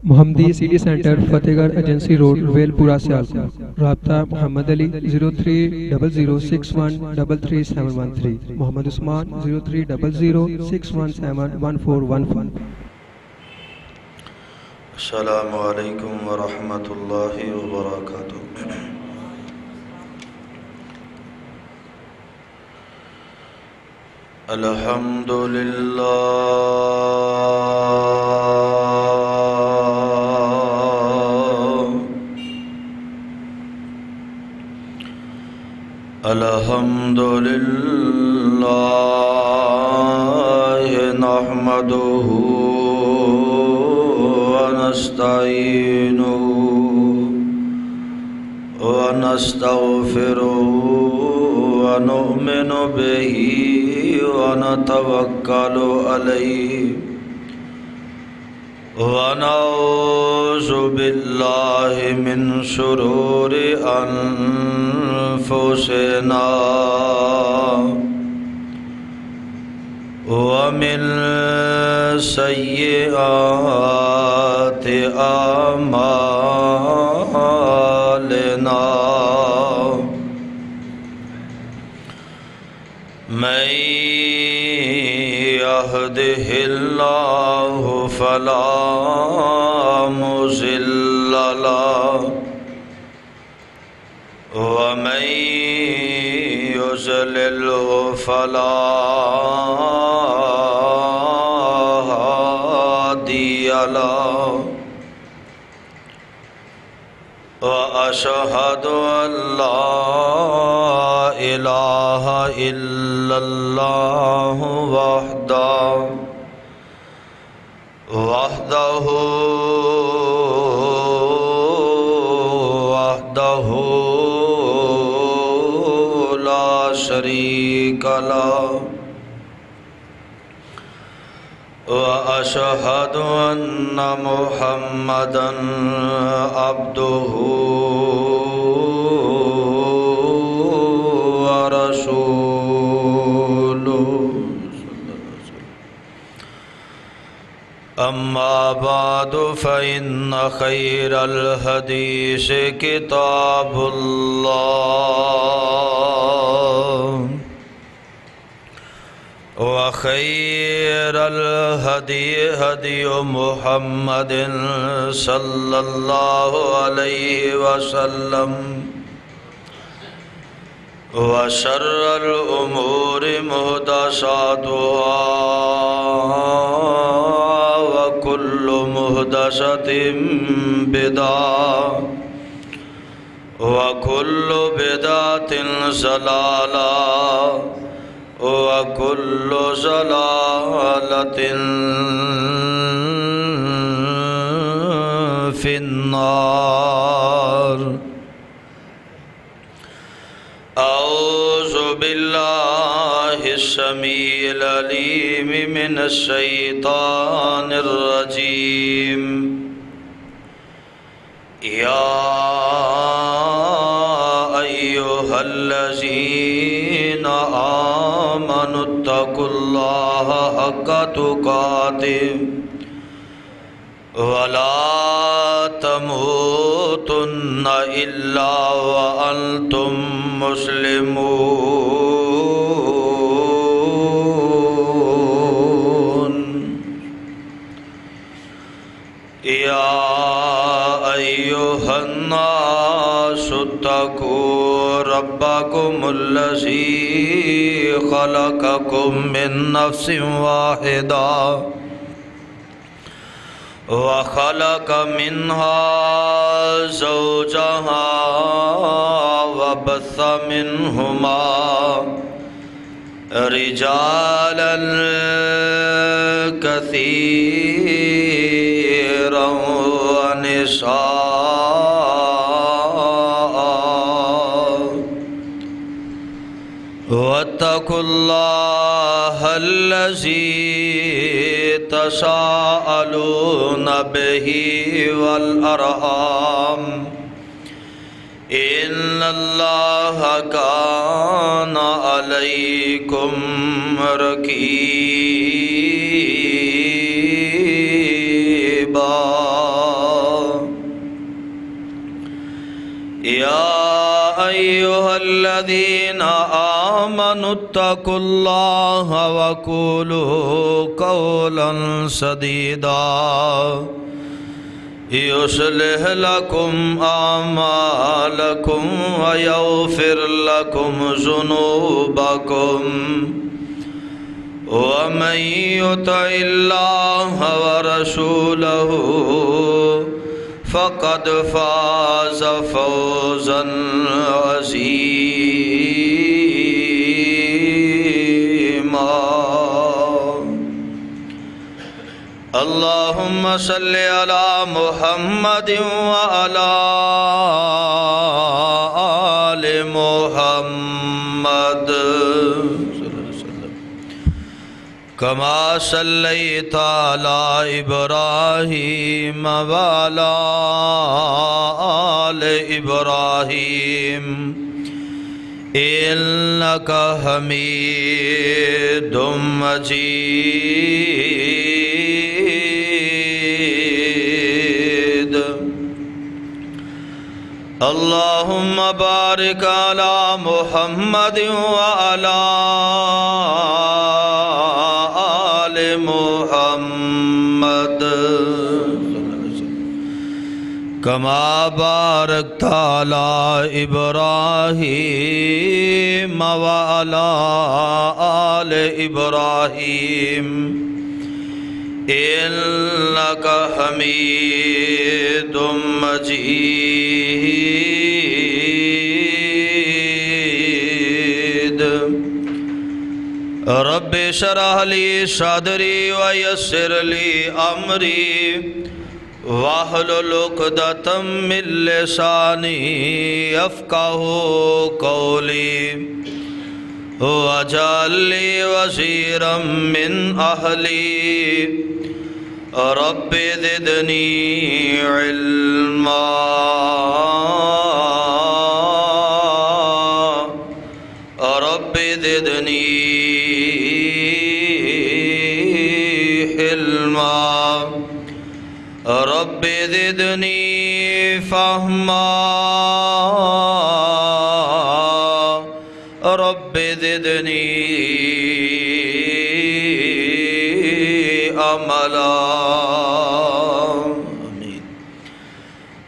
محمدی city centre فتح گڑھ agency road well پورہ سیالکوٹ۔ رابطہ محمد علی 030061337113، محمد عثمان 030061711415۔ السلام علیکم ورحمۃ اللہ وبرکاتہ۔ الحمد للہ نحمدہ ونستعینہ ونستغفرہ ونؤمن بہ ونتوکل علیہ ونعوذ باللہ من شرور انفسنا ومن سیئات اعمالنا، من يهده الله فلا مضل له ومن يضلله فلا هادي له، وأشهد أن لا إله إلا الله وحده لا شريك له، وأشهد أن محمدًا عبده ورسوله، أما بعد فإن خير الحديث كتاب الله، وخير الهدي هدي محمد صلى الله عليه وسلم، وشر الأمور محدثاتها وكل محدثة بدعة وكل بدعة ضلالة وكل ضلالة في النار۔ أعوذ بالله السميع العليم من الشيطان الرجيم۔ يا أيها الذين آمنوا اتقوا الله حق تقاته ولا تموتن إلا وأنتم مسلمون۔ يا أيها الناس اتقوا ربكم الذي خلقكم من نفس واحدة وخلق منها زوجها وبث منهما رجالا كثيرا ونساء، واتقوا الله الذي تساءلون به والأرحام، إن الله كان عليكم رقيبا۔ أيها الذين آمنوا اتقوا الله وقولوا قولا سديدا يصلح لكم أعمالكم ويغفر لكم ذنوبكم ومن يطع الله ورسوله فقد فاز فوزا عظيما اللهم صل على محمد وعلى آل محمد كما صليت على إبراهيم وعلى آل إبراهيم إنك حميد مجيد اللهم بارك على محمد وعلى محمد كما باركت على إبراهيم وعلى آل إبراهيم إنك حميد مجيد رب اشرح لي صدري ويسر لي أمري واحلل عقدة من لساني يفقهوا قولي واجعل لي وزيرا من أهلي رب زدني علما رب زدني علما رب زدني فهما رب زدني عملا آمين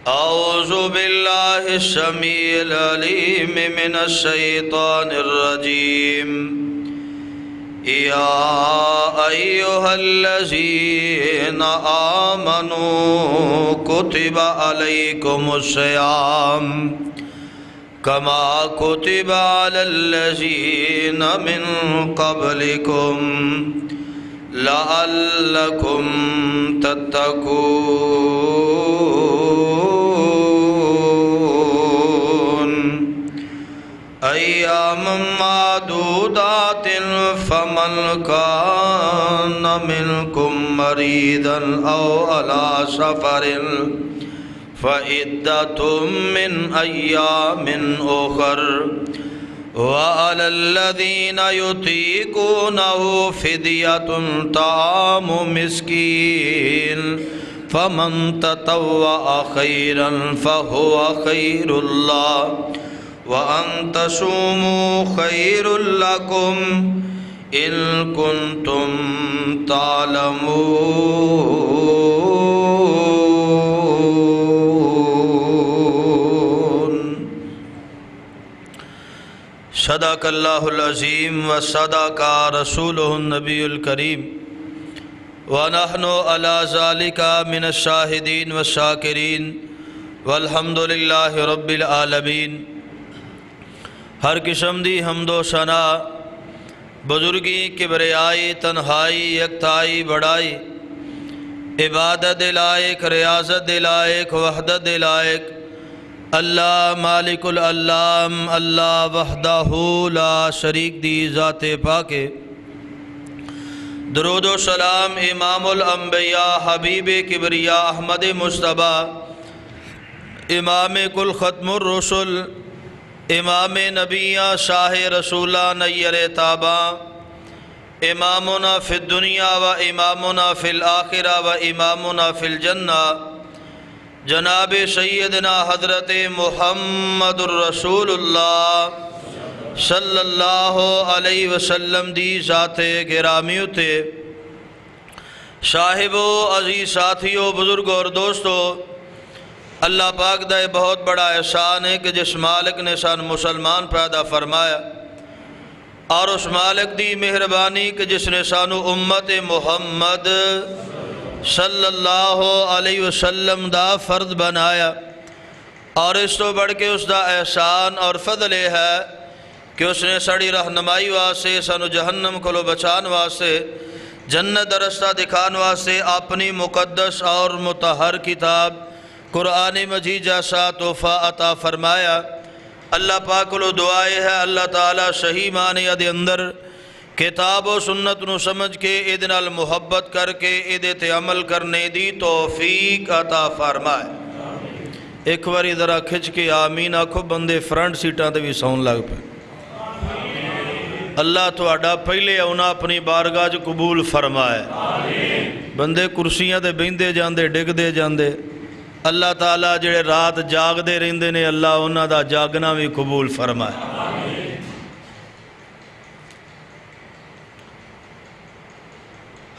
أعوذ بالله السميع العليم من الشيطان الرجيم يا أيها الذين آمنوا كتب عليكم الصيام كما كتب على الذين من قبلكم لعلكم تتقون أياما معدودات فمن كان منكم مريضا أو على سفر فعدة من أيام أخر وعلى الذين يطيقونه فدية طعام مسكين فمن تطوع خيرا فهو خير الله وأن تصوموا خير لكم إن كنتم تعلمون صدق الله العظيم وصدق رسوله النبي الكريم ونحن على ذلك من الشاهدين والشاكرين والحمد لله رب العالمين ہر قسم دی حمد و ثنا بزرگی کبریائی تنہائی یکتائی بڑائی عبادت لائق ریاضت لائق وحدت لائق اللہ مالک العلام اللہ وحدہ لا شریک دی ذات پاک درود و سلام امام الانبیاء حبیب کبریاء احمد مصطفیٰ امام کل ختم الرسل امام نبیہ شاہ رسولہ نیر تابہ امامنا فی الدنیا و امامنا فی الآخرہ و امامنا فی الجنہ جناب سیدنا حضرت محمد الرسول اللہ صلی اللہ علیہ وسلم دی ذات گرامی تے صاحبو عزیز ساتھیو بزرگو اور دوستو، اللہ پاک دا بہت بڑا احسان ہے کہ جس مالک نے سان مسلمان پیدا فرمایا، اور اس مالک دی مہربانی کہ جس نے سانو امت محمد صلی اللہ علیہ وسلم دا فرد بنایا، اور اس تو بڑھ کے اس دا احسان اور فضل ہے کہ اس نے سڑی رہنمائی واسطے سانو جہنم کو بچان واسطے جنت رستہ دکھان واسطے اپنی مقدس اور مطہر کتاب قرآن مجید جیسا تحفہ عطا فرمایا۔ اللہ پاک کو دعائے ہے اللہ تعالیٰ صحیح معنی دے اندر کتاب و سنت نو سمجھ کے ادن المحبت کر کے ادت عمل کرنے دی توفیق عطا فرمائے۔ ایک باری ذرا کھچ کے آمین آکھو، بندے فرنٹ سیٹاں تے بھی سون لگ پہ۔ اللہ تو آڈا پہلے اونا اپنی بارگاہ جو قبول فرمائے۔ بندے کرسیاں تے بیندے جاندے ڈگ دے جاندے، اللہ تعالیٰ جڑے رات جاگ دے رہندے نے اللہ انہاں دا جاگنا بھی قبول فرمائے۔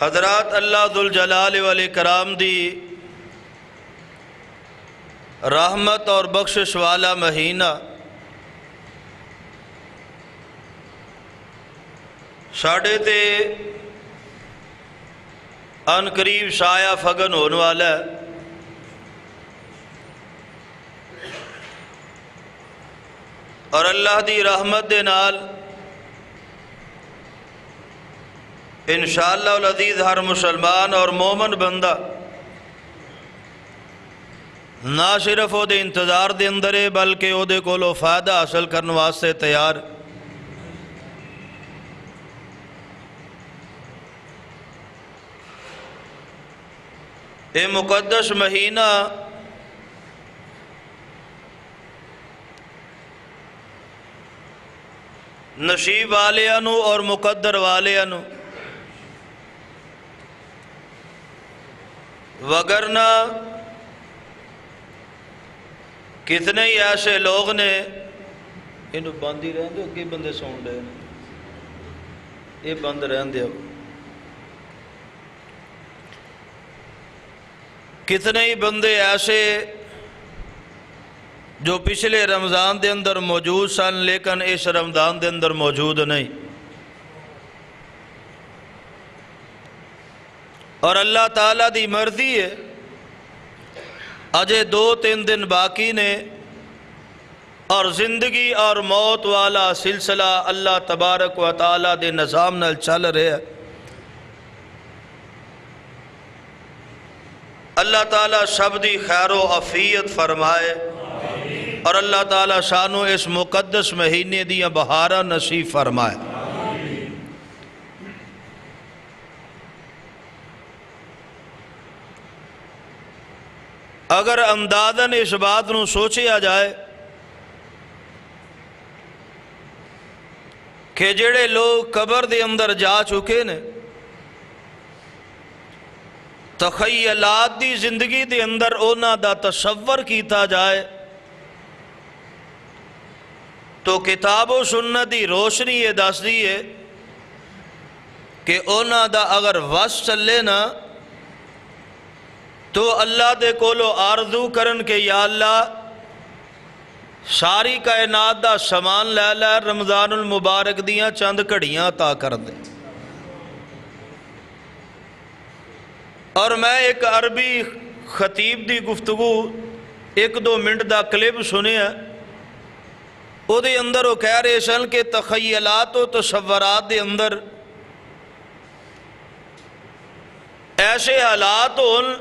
حضرات، اللہ ذوالجلال والاکرام دی رحمت اور بخشش والا مہینہ ساڑھے تے ان قریب شایع فگن ہونے والا ہے۔ اور اللہ دی رحمت دے نال انشاءاللہ العزیز ہر مسلمان اور مومن بندہ نہ صرف او دے انتظار دے اندر ہے بلکہ او دے کولو فائدہ حاصل کرنے واسطے تیار۔ اے مقدس مہینہ نصیب والیاں اور مقدر والیاں وگرنہ کتنے ہی ایسے لوگ نے انہوں بند ہی رہن دے، اگے بندے سون رہے ہیں، یہ بند رہن دے۔ کتنے ہی بندے ایسے جو پچھلے رمضان دے اندر موجود سن لیکن اس رمضان دے اندر موجود نہیں، اور اللہ تعالیٰ دی مرضی ہے اجے 2-3 دن باقی نے، اور زندگی اور موت والا سلسلہ اللہ تبارک و تعالیٰ دے نظام نال چل رہے ہیں۔ اللہ تعالیٰ سب دی خیر و عافیت فرمائے، اور اللہ تعالیٰ سانو اس مقدس مہینے دیاں بہاراں نصیب فرمائے۔ اگر اندازاً اس بات نو سوچیا جائے کہ جڑے لوگ قبر دے اندر جا چکے نے، تخیلات دی زندگی دے اندر اونا دا تصور کیتا جائے تو کتاب و سنت دی روشنی یہ دس دیئے کہ اونا دا اگر وس چلے نا تو اللہ دے کولو آرزو کرن کہ یا اللہ ساری کائنات دا سامان لے لے، رمضان المبارک دیاں چند گھڑیاں عطا کر دے۔ اور میں ایک عربی خطیب دی گفتگو 1-2 منٹ دا کلپ سنیا، او دے اندر وہ کہہ رہے سن کہ تخیلات و تصورات دے اندر ایسے حالات ہون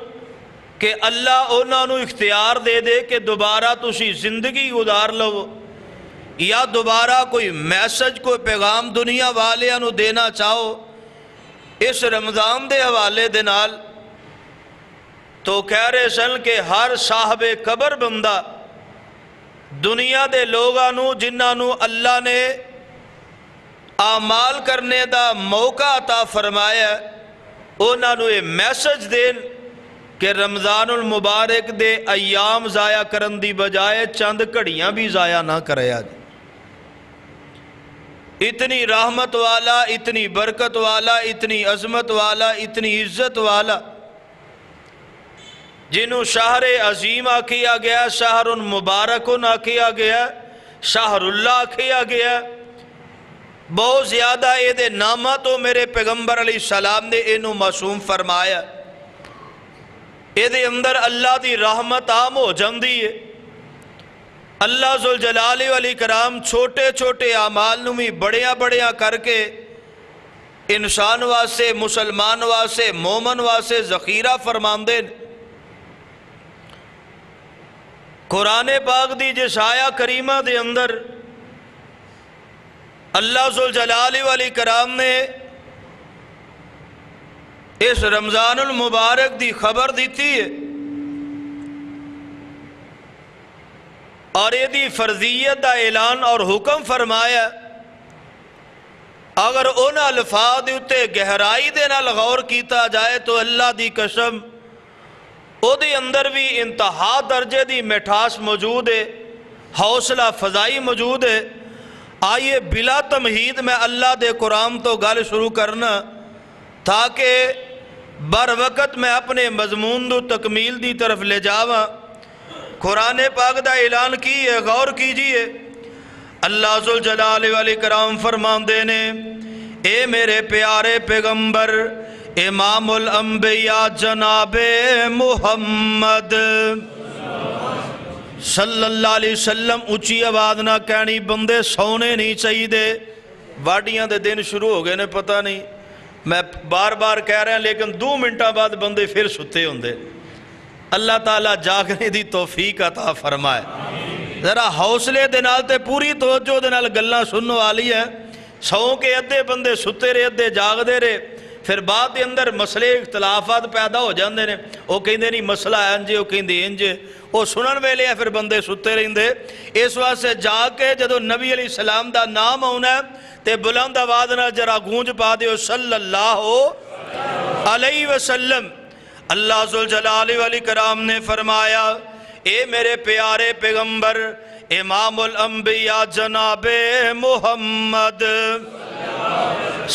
کہ اللہ انہوں نے اختیار دے دے کہ دوبارہ تسی زندگی گزار لو، یا دوبارہ کوئی میسج کوئی پیغام دنیا والیاں نو دینا چاہو اس رمضان دے حوالے دے نال، تو کہہ رہے سن کہ ہر صاحب قبر بندہ دنیا دے لوگاں نو جنہاں نو اللہ نے اعمال کرنے دا موقع عطا فرمایا، انہاں نو یہ میسج دین کہ رمضان المبارک دے ایام ضائع کرن دی بجائے چند گھڑیاں بھی ضائع نہ کریا جائے۔ اتنی رحمت والا، اتنی برکت والا، اتنی عظمت والا، اتنی عزت والا، جنہوں شہر عظیم آکھیا گیا، شہر مبارکن آکھیا گیا، شہر اللہ آکھیا گیا، بہت زیادہ اے دے نامہ تو میرے پیغمبر علیہ السلام نے انہوں معصوم فرمایا، اے دے اندر اللہ دی رحمت عام ہو جاندی ہے۔ اللہ ذوالجلال والاکرام چھوٹے چھوٹے اعمال نوں بھی بڑیاں بڑیاں کر کے انسان واسطے، مسلمان واسطے، مومن واسطے ذخیرہ فرماندے۔ قرآن پاک دی جس آیا کریمہ دے اندر اللہ ذوالجلال والاکرام نے اس رمضان المبارک دی خبر دیتی ہے اور یہ دی فرضیت دا اعلان اور حکم فرمایا۔ اگر ان الفاظ اتے گہرائی دے نال غور کیتا جائے تو اللہ دی قسم او دے اندر بھی انتہا درجے دی مٹھاس موجود ہے، حوصلہ فضائی موجود ہے۔ آئیے بلا تمہید میں اللہ دے قرآن تو گل شروع کرنا تاکہ بر وقت میں اپنے مضمون دو تکمیل دی طرف لے جاواں۔ قرآن پاک دا اعلان کیے، غور کیجئے۔ اللہ ذوالجلال والاکرام فرماندے نے، اے میرے پیارے پیغمبر امام الانبیاء جناب محمد صلی اللہ علیہ وسلم، اچھی آواز نہ کہنی، بندے سونے نہیں چاہیے دے۔ واڈیاں دے دن شروع ہو گئے نے، پتہ نہیں میں بار بار کہہ رہا ہوں لیکن 2 منٹہ بعد بندے پھر ستے ہوندے۔ اللہ تعالیٰ جاگنے دی توفیق عطا فرمائے۔ ذرا حوصلے دے نال تے پوری توجہ دے نال گلاں سننے والی ہے۔ سو کے ادھے بندے ستے رہے، ادھے جاگ دے رہے، پھر بعد دے اندر مسئلے اختلافات پیدا ہو جاندے نے۔ وہ کہندے نہیں مسئلہ ہے انجے، وہ کہندے انجے، وہ سنن ویلے ہیں پھر بندے ستے رہندے۔ اس واسطے جاگ کے جدو نبی علیہ السلام دا نام ہونا ہے تے بلند آواز نہ جرا گونج پا دیو صلی اللہ علیہ وسلم۔ اللہ ذوالجلال والاکرام نے فرمایا، اے میرے پیارے پیغمبر امام الانبیاء جناب محمد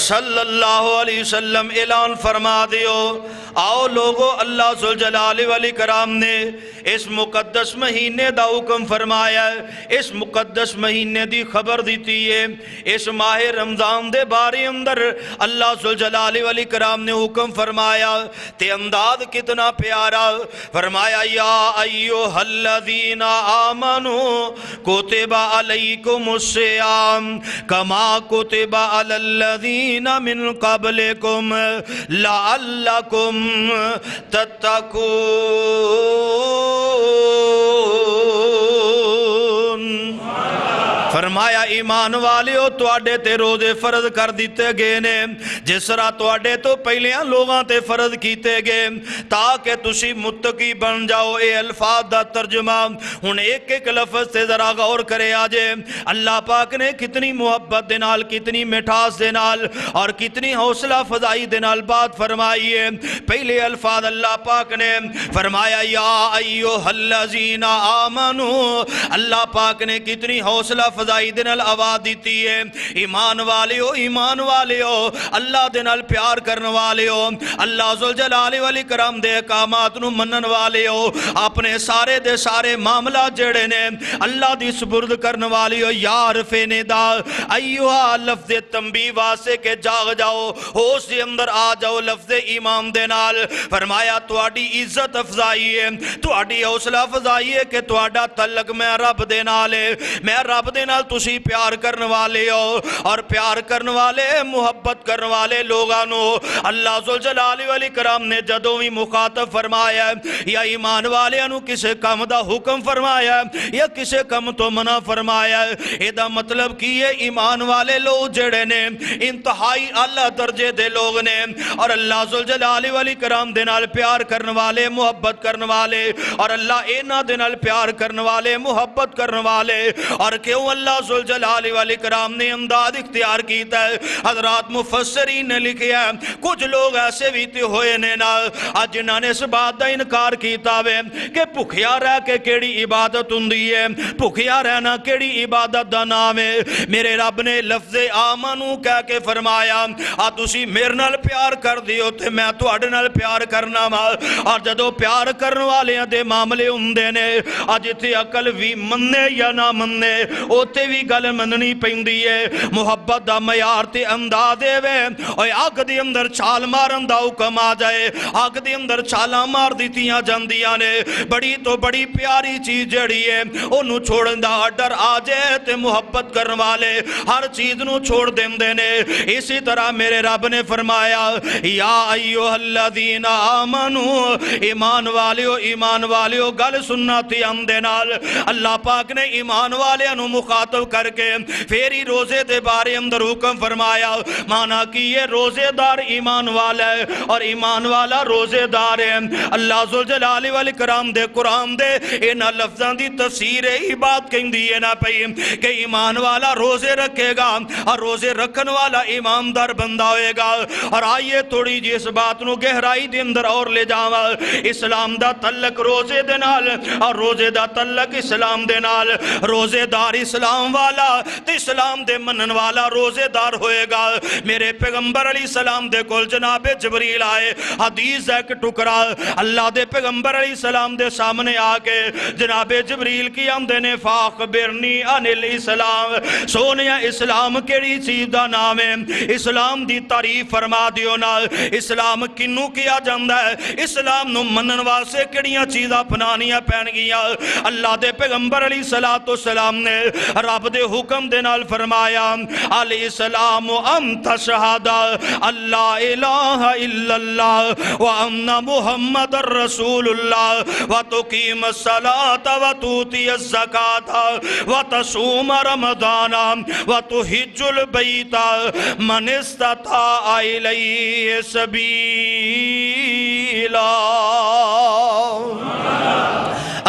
صلی اللہ علیہ وسلم اعلان فرما دیو، آؤ لوگو، اللہ ذوالجلال والاکرام نے اس مقدس مہینے دا حکم فرمایا ہے، اس مقدس مہینے دی خبر دیتی ہے۔ اس ماہ رمضان دے بارے اندر اللہ ذوالجلال والاکرام نے حکم فرمایا تے انداز کتنا پیارا فرمایا، یا ایوہ الذین آمنوا کتب علیکم الصیام کما کتب علی الذین من قبلکم لعلکم تتقون۔ فرمایا ایمان والیو، تواڈے تے روزے فرض کر دیتے گئے نے جس طرح تواڈے تو پہلیاں لوگاں تے فرض کیتے گئے تاکہ تسی متقی بن جاؤ۔ اے الفاظ دا ترجمہ ہن ایک ایک لفظ سے ذرا غور کرے آجے۔ اللہ پاک نے کتنی محبت دے نال، کتنی مٹھاس دے نال اور کتنی حوصلہ فضائی دے نال بات فرمائی ہے۔ پہلے الفاظ اللہ پاک نے فرمایا یا ایوہ الذین آمنوا، اللہ پاک نے کتنی حوصلہ فضائی دے نال آواز دیتی ہے، ایمان والیو، ایمان والیو، اللہ دے نال پیار کرن والیو، اللہ ذوالجلال والاکرام دے احکامات نو منن والیو، اپنے سارے دے سارے معاملات جڑے نے اللہ دی سپرد کرن والیو، یار فینے دا ایوہ لفظ تنبیہ واسے کے جاگ جاؤ، ہوش دے اندر آ جاؤ لفظ ایمان دے نال۔ فرمایا تواڈی عزت افضائی ہے، تواڈی حوصلہ افضائی ہے کہ تواڈا تعلق میں رب دے نال ہے، میں رب دے نال تسی پیار کرن والے ہو، اور پیار کرن والے، محبت کرن والے لوگانو اللہ ذوالجلال والاکرام نے جدوں بھی مخاطب فرمایا یا ایمان والے انو کسے کم دا حکم فرمایا یا کسے کم تو منع فرمایا، ایدہ مطلب کی ہے ایمان والے لوگ جڑے نے انتہائی اللہ درجے دے لوگ نے، اور اللہ ذوالجلال والاکرام دے نال پیار کرن والے، محبت کرن والے، اور اللہ اینا دے نال پیار کرن والے، محبت کرن والے، اور کیوں اللہ ذوالجلال والاکرام نے انداز اختیار کیتا ہے. حضرات مفسرین نے لکھیا ہے کچھ لوگ ایسے بھی تے ہوئے نے نا اج جنہاں نے اس بات دا انکار کیتا وے کہ بھکھیا رہ کے کیڑی عبادت ہوندی ہے, بھکھیا رہنا کیڑی عبادت دا نام ہے. میرے رب نے لفظ آمنو کہہ کے فرمایا تسی میرے نال پیار کر دیو تے میں تواڈے نال پیار کرنا وا. اور جدو پیار کرن والیاں دے معاملے ہوندے نے اج تے عقل وی مننے یا نہ مننے اوتے وی گل مننی پیندی ہے. محبت دا معیار تے انداز وے اوے اگ دے اندر چھال مارن دا حکم آ جائے اگ دے اندر چھالاں مار دتیاں جاندیاں نے. بڑی تو بڑی پیاری چیز جڑی ہے اونوں چھوڑن دا ڈر آ جائے تے محبت کرن والے ہر چیز نو چھوڑ دیندے نے. اسی طرح میرے رب نے فرمایا یا ایھا الذین آمنو ایمان والیو گل سننا تے اندے نال اللہ پاک نے ایمان والیاں نو مخاطب کر کے پھر ہی روزے دے بارے اندر حکم فرمایا. مانا کہ یہ روزے دار ایمان والا ہے اور ایمان والا روزے دار ہے. اللہ ذوالجلال والاکرام دے قرآن دے انہاں لفظاں دی تفسیر ہی بات کہندی ہے نا پئی کہ ایمان والا روزے رکھے گا اور روزے رکھن والا ایماندار بندہ ہوئے گا. اور آئیے تھوڑی جی اس بات نو گہرائی دے اندر اور لے جاواں. اسلام دا تعلق روزے دے نال اور روزے دا تعلق اسلام دے نال. روزے دار اسلام والا تے اسلام دے منن والا روزے دار ہوئے گا. میرے پیغمبر علیہ السلام دے کول جناب جبریل آئے. حدیث ایک ٹکڑا اللہ دے پیغمبر علیہ السلام دے سامنے آ کے جناب جبریل کی آمدے نے فاخبرنی عن الاسلام سونیا اسلام کیڑی چیز دا نام ہے, اسلام دی تعریف فرما دیو نا. اسلام کنوں کیا جاندا ہے, اسلام نو منن واسطے کیڑیاں چیزاں اپنانیاں پین گیاں. اللہ دے پیغمبر علیہ السلام نے رب دے حکم دے نال فرمایا الاسلام ان تشہد اللہ الہ الا اللہ وان محمد رسول اللہ وتقیم الصلاة وتؤتی الزکاة وتصوم رمضان وتحج البیت من استطاع الیہ سبیلا.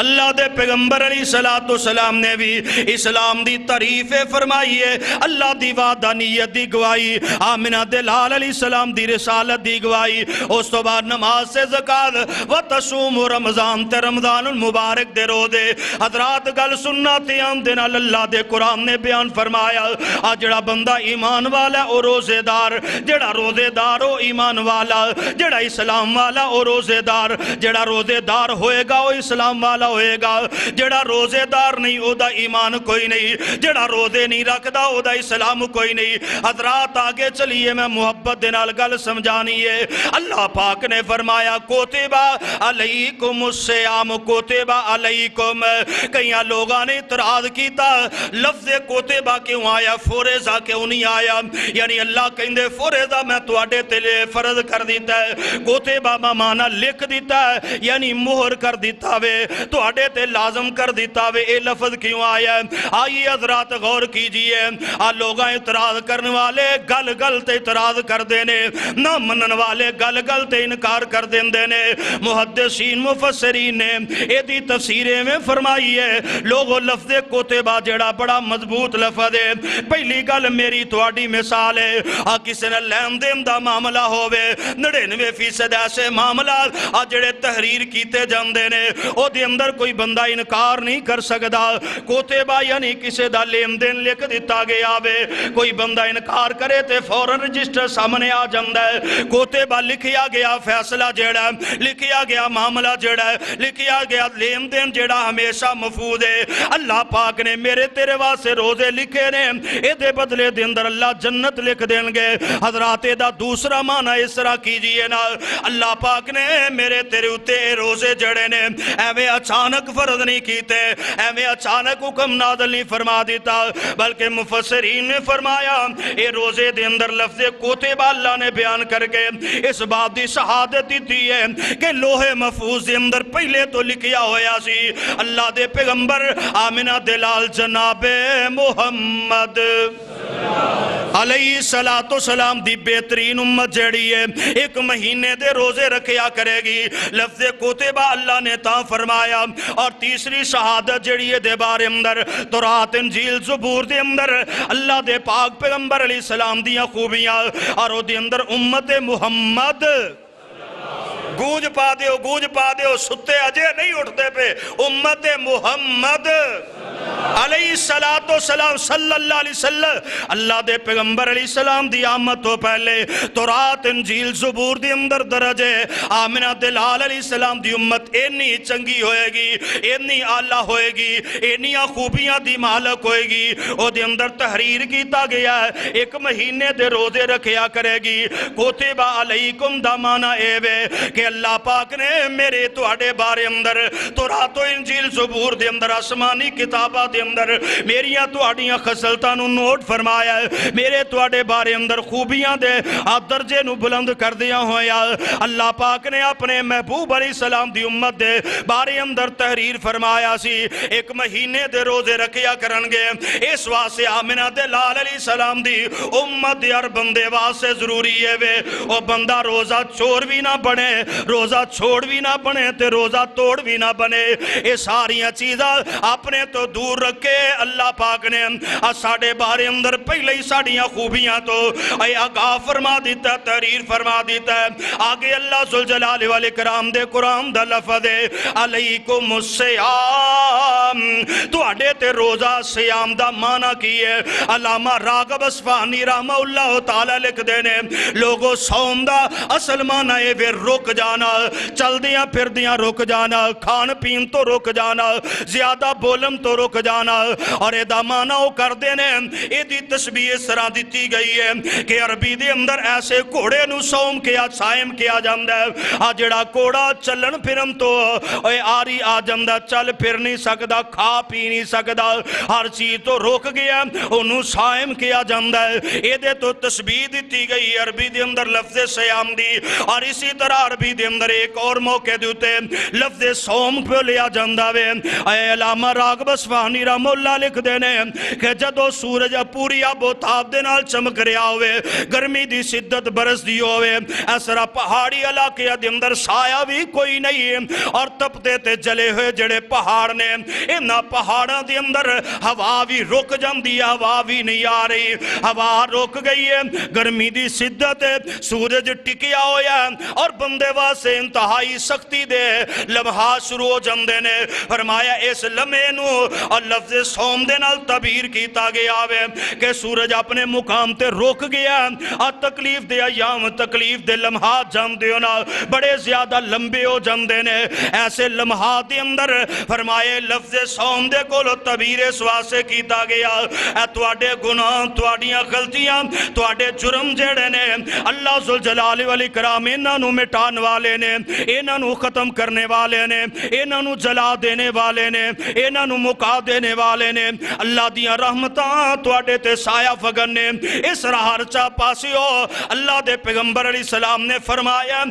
اللہ دے پیغمبر علیہ السلام نے بھی اسلام دی تعریف فرمائی ہے. اللہ دی وحدانیت دی گواہی, آمنہ دلال علیہ السلام دی رسالت دی گواہی, اس تو بعد نماز سے زکاة و تصوم رمضان تے رمضان المبارک دے روزے. حضرات گل سننا تے آمدن اللہ دے قرآن نے بیان فرمایا جڑا بندہ ایمان والا او روزے دار, جڑا روزے دار او ایمان والا, جڑا اسلام والا او روزے دار, جڑا روزے دار ہوئے گا او اسلام والا ہوئے گا, جڑا روزے دار نہیں او دا ایمان کوئی نہیں, جڑا روزے نہیں رکھدا او دا اسلام کوئی نہیں. حضرات آگے چلیے میں محبت دے نال گل سمجھانی ہے. اللہ پاک نے فرمایا کوتبہ علیکم الصیام, کوتبہ علیکم. کئی لوگاں نے اعتراض کیتا لفظ کوتبہ کیوں آیا, فریضہ کیوں نہیں آیا. یعنی اللہ کہندے فریضہ میں تواڈے تے فرض کر دیتا ہے, کوتبہ مانا لکھ دیتا ہے یعنی مہر کر دیتا وے, تواڈے تے لازم کر دیتا وے. اے لفظ کیوں آیا ہے؟ آئیے حضرات غور کیجئے. لوگاں اعتراض کرنے والے گل گل تے اعتراض کر دینے, نہ منن والے گل گل تے انکار کر دینے. محدثین مفسرین نے اے دی تفسیریں میں فرمائی ہے لوگوں لفظ کوتبہ جڑا بڑا مضبوط لفظ ہے. پہلی گل میری تواڈی مثال ہے, کسی نے لین دین دا معاملہ ہووے 99% ایسے معاملات جڑے تحریر کیتے جاندے نے او دے اندر کوئی بندہ انکار نہیں کر سکدا. کوتبہ یعنی کسی دا لین دین لکھ دیتا گیا وے, کوئی بندہ انکار کرے تے فوراً رجسٹر سامنے آ جاندا ہے. کوتبہ لکھیا گیا فیصلہ جڑا ہے, لکھیا گیا معاملہ جڑا ہے, لکھیا گیا لین دین جڑا ہمیشہ محفوظ ہے. اللہ پاک نے میرے تیرے واسطے روزے لکھے نے, اے دے بدلے دے اندر اللہ جنت لکھ دیں گے. حضرات دا دوسرا معنی اس طرح کیجئے نا, اللہ پاک نے میرے تیرے اتے روزے جڑے نے ایویں اچانک فرض نہیں کیتے, ایویں اچانک حکم نازل نہیں فرما دیتا, بلکہ مفسرین نے فرمایا اے روزے دے اندر لفظ کوتبہ اللہ نے بیان کر کے اس بات دی شہادت دی ہے کہ لوہے محفوظ دے اندر پہلے تو لکھیا ہویا سی اللہ دے پیغمبر آمنہ دلال جناب محمد علیہ الصلوۃ والسلام دی بہترین امت جیڑی ہے ایک مہینے دے روزے رکھیا کرے گی. لفظ کتبہ اللہ نے تا فرمایا. اور تیسری شہادت جیڑی ہے دے بارے اندر تورات انجیل زبور دے اندر اللہ دے پاک پیغمبر علیہ السلام دیاں خوبیاں اور او دے اندر امت محمد گونج پا دیو ستے اجے نہیں اٹھتے پہ امت محمد علیہ السلام صلی اللہ علیہ وسلم اللہ دے پیغمبر علیہ السلام دی آمد تو پہلے تورات انجیل زبور دی اندر درجے آمنہ دلال علیہ السلام دی امت اینی چنگی ہوئے گی اینی آلہ ہوئے گی اینی خوبیاں دی مالک ہوئے گی او دے اندر تحریر کیتا گیا ہے ایک مہینے دے روزے رکھیا کرے گی. کتبہ علیکم دا معنی اے وے کہ اللہ پاک نے میرے تواڈے بارے اندر تورات و انجیل زبور دے اندر آسمانی کتابہ دے اندر میریاں تواڈیاں خصلتاں نو نوٹ فرمایا ہے میرے تواڈے بارے اندر خوبیاں دے درجے نو بلند کر دیا ہویا. اللہ پاک نے اپنے محبوب علیہ السلام دی امت دے بارے اندر تحریر فرمایا سی ایک مہینے دے روزے رکھیا کرنگے. اس واسطے آمنہ دلال علیہ السلام دی امت دی ہر بندے واسطے ضروری ہے وے او بندہ روزہ چور بھی نہ بنے روزہ چھوڑ بھی نہ بنے تے روزہ توڑ بھی نہ بنے. یہ ساریاں چیزاں اپنے تو دور رکھے اللہ پاک نے ساڑھے بارے اندر پہلے ہی ساڑھیاں خوبیاں تو اے آگاہ فرما دیتا تحریر فرما دیتا ہے. آگے اللہ ذوالجلال والاکرام دے قرآن دا لفظ ہے علیکم الصیام تو اڈے تے روزہ سیام دا معنی کیے. علامہ راغب اصفہانی رحمہ اللہ تعالیٰ لکھ دینے لوگوں سوم دا اصل معنی ہے رک جانا چل دیاں پھر دیاں رک جانا کھان پین تو رک جانا زیادہ بولم تو رک جانا. اور ادا معنی وہ کر دینے ایدی تشبیہ اس طرح دیتی گئی ہے کہ عربی دے اندر ایسے کوڑے نو سوم کیا سائم کیا جاندہ ہے جڑا کوڑا چلن پھرم تو آری آ جاندہ چل پھر نہیں سکدا کھا پی نہیں سکدا ہر چیز تو روک گیا انہوں سائم کیا جاندہ ہے. ایدے تو تشبیہ دیتی گئی عربی دے اندر لفظ سیام دی. اور اسی طرح عربی دے اندر ایک اور موقع دیتے لفظ سوم پہ لیا جاندہ وے. اے علامہ راغب اصفہانی رحمہ اللہ لکھ دینے کہ جدو سورج پوری آب و تاب دے نال چمک رہا ہوئے گرمی دی شدت برس دی ہوئے ایسرا پہاڑی علاقے دے اندر سایہ بھی کوئی نہیں اور تپتے تے جلے ہوئے جڑے پہاڑ نے انہا پہاڑاں دے اندر ہوا بھی رک جاندی ہے ہوا بھی نہیں آ رہی ہوا رک گئی ہے گرمی دی شدت سورج ٹکیا ہویا اور بندے واسے انتہائی سختی دے لمحات شروع ہو جاندے نے. فرمایا اس لمحے نو اور لفظ سوم دے نال تعبیر کیتا گیا وے کہ سورج اپنے مقام تے روک گیا اور تکلیف دے ایام تکلیف دے لمحات جاندے ہونا بڑے زیادہ لمبے ہو جاندے نے. ایسے لمحات دے اندر فرمائے لفظ سوم دے کولو تعبیر اس واسے کیتا گیا اے تواڈے گناہ تواڈیاں غلطیاں تواڈے جرم جڑے نے اللہ ذوالجلال والاکرام انہاں نو مٹان والے نے انہاں نو ختم کرنے والے نے انہاں نو جلا دینے والے نے انہاں نو مکا دینے والے نے. اللہ دیاں رحمتاں تواڈے تے سایہ فگن نے اس راہ چا پاسی ہو اللہ دے پیغمبر علیہ السلام نے فرمایا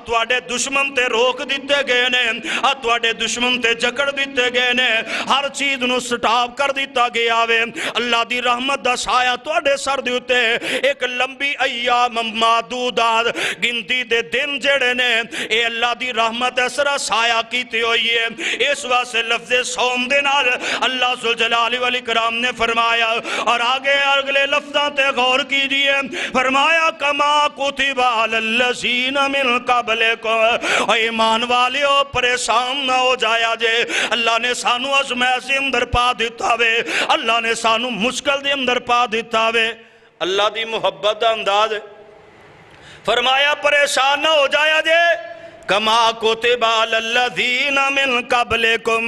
تواڈے دشمن تے روک دیتے گئے نے تواڈے دشمن تے جکڑ دیتے گئے نے ہر چیز نو سٹاپ کر دیتا گیا وے. اللہ دی رحمت دا سایہ تواڈے سر دے اتے ایک لمبی ایام معدودات گنتی دے دن جڑے نے اے اللہ دی رحمت اسرا سایہ کیتی ہوئی ہے. اس واسے لفظ سوم دے نال اللہ ذوالجلال والاکرام نے فرمایا. اور آگے اگلے لفظاں تے غور کیجئے فرمایا کما کتب علی الذین من قبلکم اے ایمان والیو پریشان نہ ہو جایا جے اللہ نے سانو ازمائش اندر پا دیتا وے اللہ نے سانو مشکل دے اندر پا دیتا وے. اللہ دی محبت دا انداز فرمایا پریشان نہ ہو جایا جے کما کتب علی الذین من قبلکم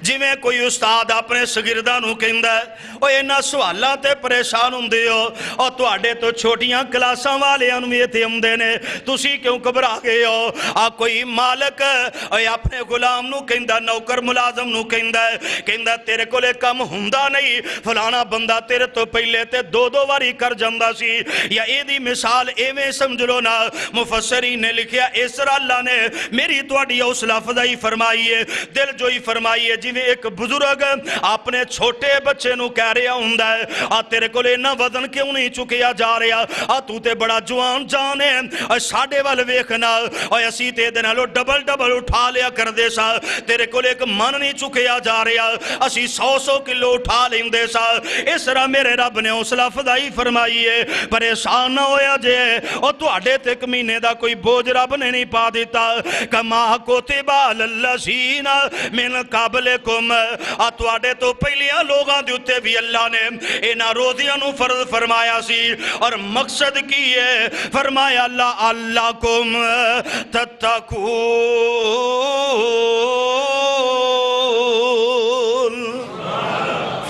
جویں کوئی استاد اپنے شاگرداں نوں کہندا ہے او انہاں سوالاں تے پریشان ہوندے ہو اور تواڈے تو چھوٹیاں کلاساں والیاں نوں ایتھے ہوندے نے تسی کیوں گھبرا گئے ہو کوئی مالک اے اپنے غلام نوں کہندا نوکر ملازم نوں کہندا تیرے کولے کم ہوندا نہیں فلانا بندہ تیرے تو پہلے تے دو واری کر جاندا سی یا ایدی مثال ایویں سمجھ لو نا مفسرین نے لکھیا اس طرح اللہ نے میری تواڈی حوصلہ افزائی فرمائیے دل جوئی فرمائیے جویں ایک بزرگ اپنے چھوٹے بچے نو کہہ رہا ہوندا ہے آ تیرے کول اتنا وزن کیوں نہیں چکیا جا رہا آ تو تے بڑا جوان جان ہے ساڈے ول ویکھنا اوے اسی تے دے نالوں ڈبل ڈبل اٹھا لیا کردے سا تیرے کول ایک من نہیں چکیا جا رہا اسی 100 کلو اٹھا لیندے سا اس طرح میرے رب نے حوصلہ افزائی فرمائیے پریشان نہ ہویا جے او تواڈے تے ایک مہینے دا کوئی بوجھ رب نے نہیں پا دیتا کما کتب علی الذین من قبلکم آ تواڈے تو پہلیاں لوگاں دے اوتے بھی اللہ نے انہاں روزیاں نو فرض فرمایا سی اور مقصد کی ہے فرمایا لعلکم تتقون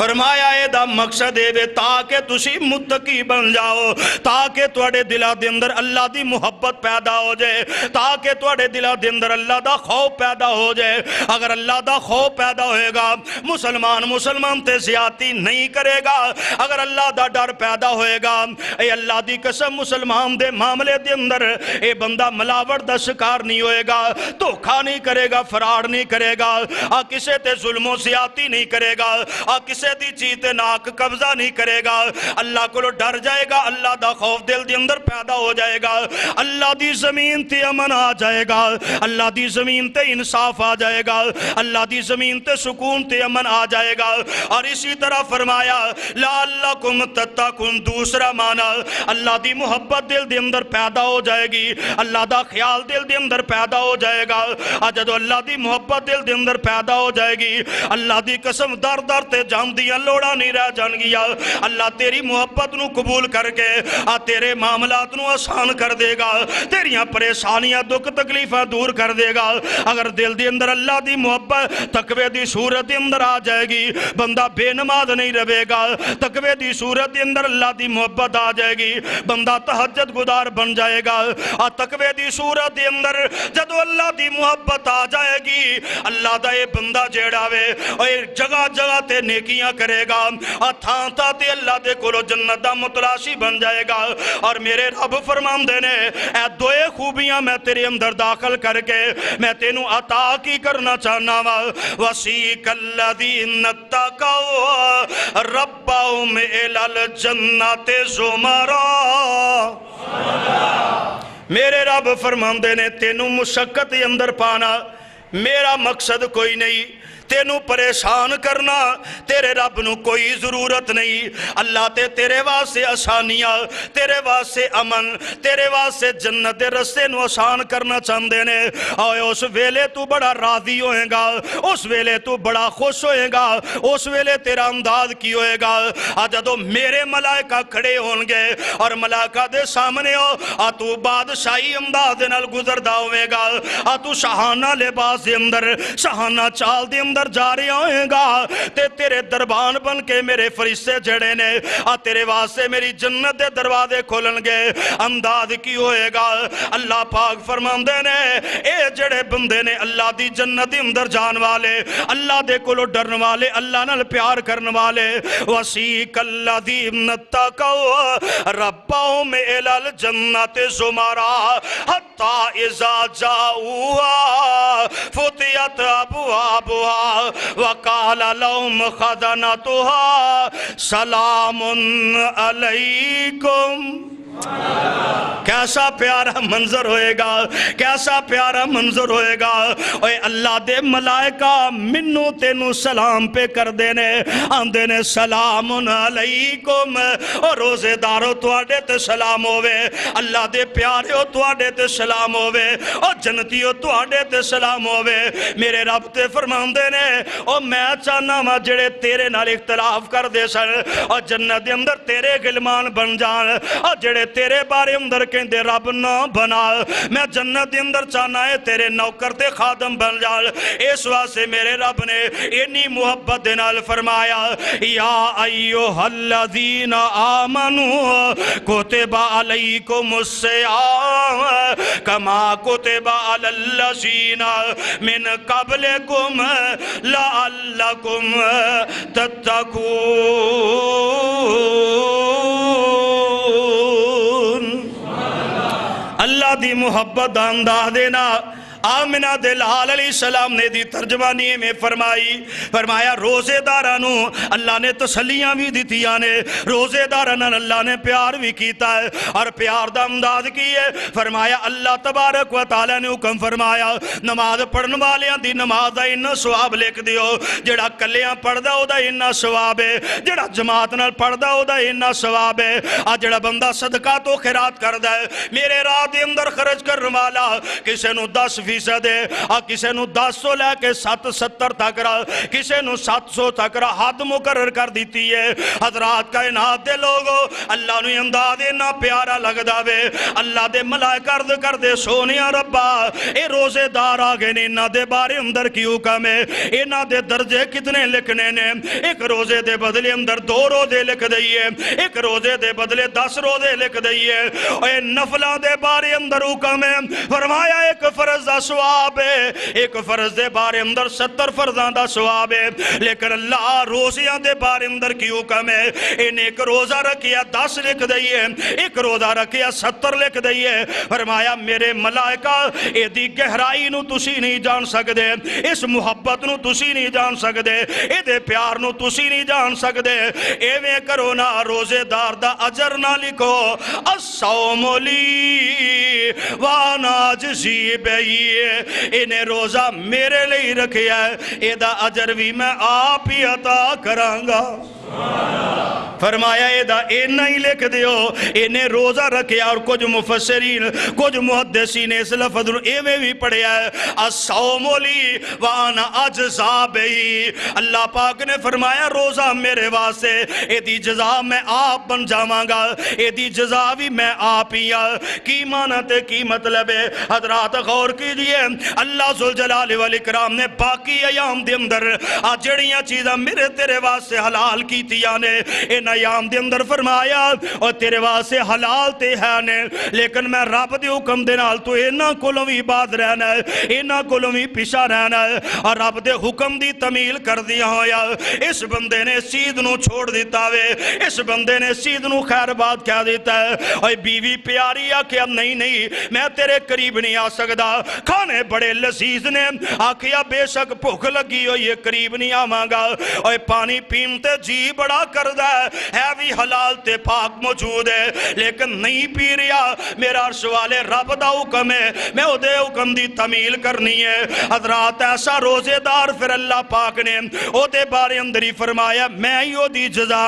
فرمایا اے دا مقصد ہے تاکہ تسی متقی بن جاؤ تاکہ تواڈے دلاں دے اندر اللہ دی محبت پیدا ہو جائے تاکہ تواڈے دلاں دے اندر اللہ دا خوف پیدا ہو جائے اگر اللہ دا خوف پیدا ہوئے گا مسلمان تے زیادتی نہیں کرے گا اگر اللہ دا ڈر پیدا ہوئے گا اے اللہ دی قسم مسلمان دے معاملے دے اندر اے بندہ ملاوٹ دا شکار نہیں ہوئے گا دھوکا نہیں کرے گا فراڈ نہیں کرے گا کسے تے ظلم و زیادتی نہیں کرے گا کسے دی چیز ناک قبضہ نہیں کرے گا اللہ کو ڈر جائے گا اللہ دا خوف دل دے اندر پیدا ہو جائے گا اللہ دی زمین تے امن آ جائے گا اللہ دی زمین تے انصاف آ جائے گا اللہ دی زمین تے سکون تے امن آ جائے گا اور اسی طرح فرمایا لعلکم تتقون دوسرا معنی اللہ دی محبت دل دے اندر پیدا ہو جائے گی اللہ دا خیال دل دے اندر پیدا ہو جائے گا جدو اللہ دی محبت دل دے اندر پیدا ہو جائے گی اللہ دی قسم در در تے جان دیاں لوڑا نہیں رہ جان گیا اللہ تیری محبت نو قبول کر کے تیرے معاملات نو آسان کر دے گا تیریاں پریشانیاں دکھ تکلیفاں دور کر دے گا اگر دل دے اندر اللہ دی محبت تقوی دی صورت دے اندر آ جائے گی بندہ بے نماز نہیں رہے گا تقوی دی صورت دے اندر اللہ دی محبت آ جائے گی بندہ تہجد گزار بن جائے گا تقوی دی صورت دے اندر جدو اللہ دی محبت آ جائے گی اللہ دا یہ بندہ جیڑا وے جگہ جگہ تے نیکیاں کرے گا تھان تھا تے اللہ دے کولو جنت دا متلاشی بن جائے گا اور میرے رب فرمان دینے اے دوئے خوبیاں میں تیرے اندر داخل کر کے میں تینوں عطا کی کرنا چاہنا وَسِيقَ الَّذِينَ اتَّقَوْا رَبَّهُمْ إِلَى الْجَنَّةِ زُمَرًا میرے رب فرمان دینے تینوں مشقت اندر پانا میرا مقصد کوئی نہیں تینوں پریشان کرنا تیرے رب نو کوئی ضرورت نہیں اللہ تیرے واسطے آسانیاں تیرے واسطے امن تیرے واسطے جنت دے رستے نو آسان کرنا چاہندے نے اور اس ویلے تو بڑا راضی ہوئے گا اس ویلے تو بڑا خوش ہوئے گا اس ویلے تیرا امداد کی ہوئے گا جدو میرے ملائکہ کھڑے ہون گے اور ملائکہ دے سامنے ہو تو بادشاہی امداد نال گزردہ ہوئے گا تو شاہانہ لباس دے اندر شاہانہ چال دے اندر جا رہے ہوئے گا تیرے دربان بن کے میرے فرشتے جڑے نے تیرے واسطے میری جنت دے دروازے کھولن گے امداد کی ہوئے گا اللہ پاک فرماندے نے اے جڑے بندے نے اللہ دی جنت اندر جان والے اللہ دے کولو ڈرن والے اللہ نال پیار کرن والے وَسِيقَ الَّذِينَ اتَّقَوْا رَبَّهُمْ إِلَى الْجَنَّةِ زُمَرًا حَتَّى إِذَا جَاءُوهَا فُتِحَتْ أَبْوَابُهَا وَقَالَ لَهُمْ خَزَنَتُهَا سَلَامٌ عَلَيْكُمْ کیسا پیارا منظر ہوئے گا کیسا پیارا منظر ہوئے گا اے اللہ دے ملائکہ منو تینو سلام پہ کر دینے آندے نے سلام علیکم اور روزے دارو تواڈے تے سلام ہوئے اللہ دے پیارے ہو تواڈے تے سلام ہوئے اور جنتی ہو تواڈے تے سلام ہوئے میرے رب تے فرمان دینے اور میں چاہنا ماں جڑے تیرے نال اختلاف کر دے سن اور جنت دے اندر تیرے غلمان بن جان اور جڑے تیرے بارے اندر کہندے رب نہ بنا میں جنت اندر چاہنا ہے تیرے نوکر تے خادم بن جال اس واسطے میرے رب نے انی محبت نال فرمایا یا ایوہ الذین آمنوا کتب علیکم الصیام کما کتب علی الذین من قبلکم لعلکم تتقون اللہ دی محبت انداز دینا آمنہ دے لال علیہ السلام نے دی ترجمانی میں فرمایا روزے دارانو اللہ نے تسلیاں بھی دیتیاں نے، روزے دارانو اللہ نے پیار بھی کیتا ہے، اور پیار دا انداز کی ہے۔ فرمایا اللہ تبارک و تعالی نے حکم فرمایا نماز پڑھن والیاں دی نماز دا انہا ثواب لکھ دیو، جڑا کلیاں پڑھ دا ہو دا انہا ثواب ہے، جڑا جماعت نال پڑھ دا ہو دا انہا ثواب ہے، جڑا بندہ صدقہ تو خیرات کر دا ہے میرے راہ دے اندر خرچ کر والا کسے نو 10% ہے، کسے نو 10 سو لے کے 70 تک رہا، کسے نو 700 تک رہا، حد مقرر کر دیتی ہے۔ حضرات کائنات دے لوگو اللہ نو انداز انہا پیارا لگ داوے، اللہ دے ملائکہ عرض کر دے سونیا ربا اے روزے دار آگے نے انہا دے بارے اندر کی حکم ہے، انہا دے درجے کتنے لکھنے نے، ایک روزے دے بدلے اندر 2 روزے لکھ دئیے، ایک روزے دے بدلے 10 روزے لکھ دئیے، اے نفلہ دے بارے اندر حکم ہے، فرمایا ایک فرض دا ثواب ہے، ایک فرض دے بارے اندر 70 فرضاں دا ثواب ہے، لیکن اللہ روزیاں دے بارے اندر کی حکم ہے، ان ایک روزہ رکھیا 10 لکھ دئیے، ایک روزہ رکھیا 70 لکھ دئیے۔ فرمایا میرے ملائکہ اے دی گہرائی نو تسی نہیں جان سکدے، اس محبت نو تسی نہیں جان سکدے، اے دے پیار نو تسی نہیں جان سکدے، ایویں کرو نا روزے دار دا اجر نہ لکھو الصوم لی وانا اجزی بہی، انہیں روزہ میرے لئے رکھیا ہے، اے دا اجر بھی میں آپ ہی عطا کرانگا۔ فرمایا اے نہیں لکھ دیو، انہیں روزہ رکھیا، اور کچھ مفسرین کچھ محدثین اس لفظ ایویں بھی پڑھیا ہے الصوم لی وانا اجزا بہی، اللہ پاک نے فرمایا روزہ میرے واسطے، اے دی جزا میں آپ بن جاواں گا، اے دی جزا بھی میں آپ ہی کی معنی کی مطلب ہے۔ حضرات غور کیجئے اللہ ذوالجلال والاکرام نے باقی ایام دے اندر جڑیاں چیزاں میرے تیرے واسطے حلال کیتیاں نے، ان ایام دے اندر فرمایا اور تیرے واسطے حلال تے ہے نے، لیکن میں رب دے حکم دے نال تو انہاں کولوں وی بعد رہنا ہے، انہاں کولوں وی پیچھے رہنا ہے، اور رب دے حکم دی تمیل کر دیا ہویا اس بندے نے اس چیز نو چھوڑ دیتا وے، اس بندے نے اس چیز نو خیر بات کہہ دیتا ہے۔ اور بیوی پیاری آکھیا نہیں میں تیرے قریب نہیں آ سکدا، کھانے بڑے لذیذ نے، آکھیا بے شک بھوک لگی ہو یہ قریب نہیں آواں گا، اور پانی پیمتے جی بڑا کردہ ہے بھی حلال تے پاک موجود ہے، لیکن نہیں پی رہا، میرا عرش والے رب دا حکم ہے، میں او دے حکم دی تمیل کرنی ہے۔ حضرات ایسا روزے دار پھر اللہ پاک نے او دے بارے اندر ہی فرمایا میں ہی او دی جزا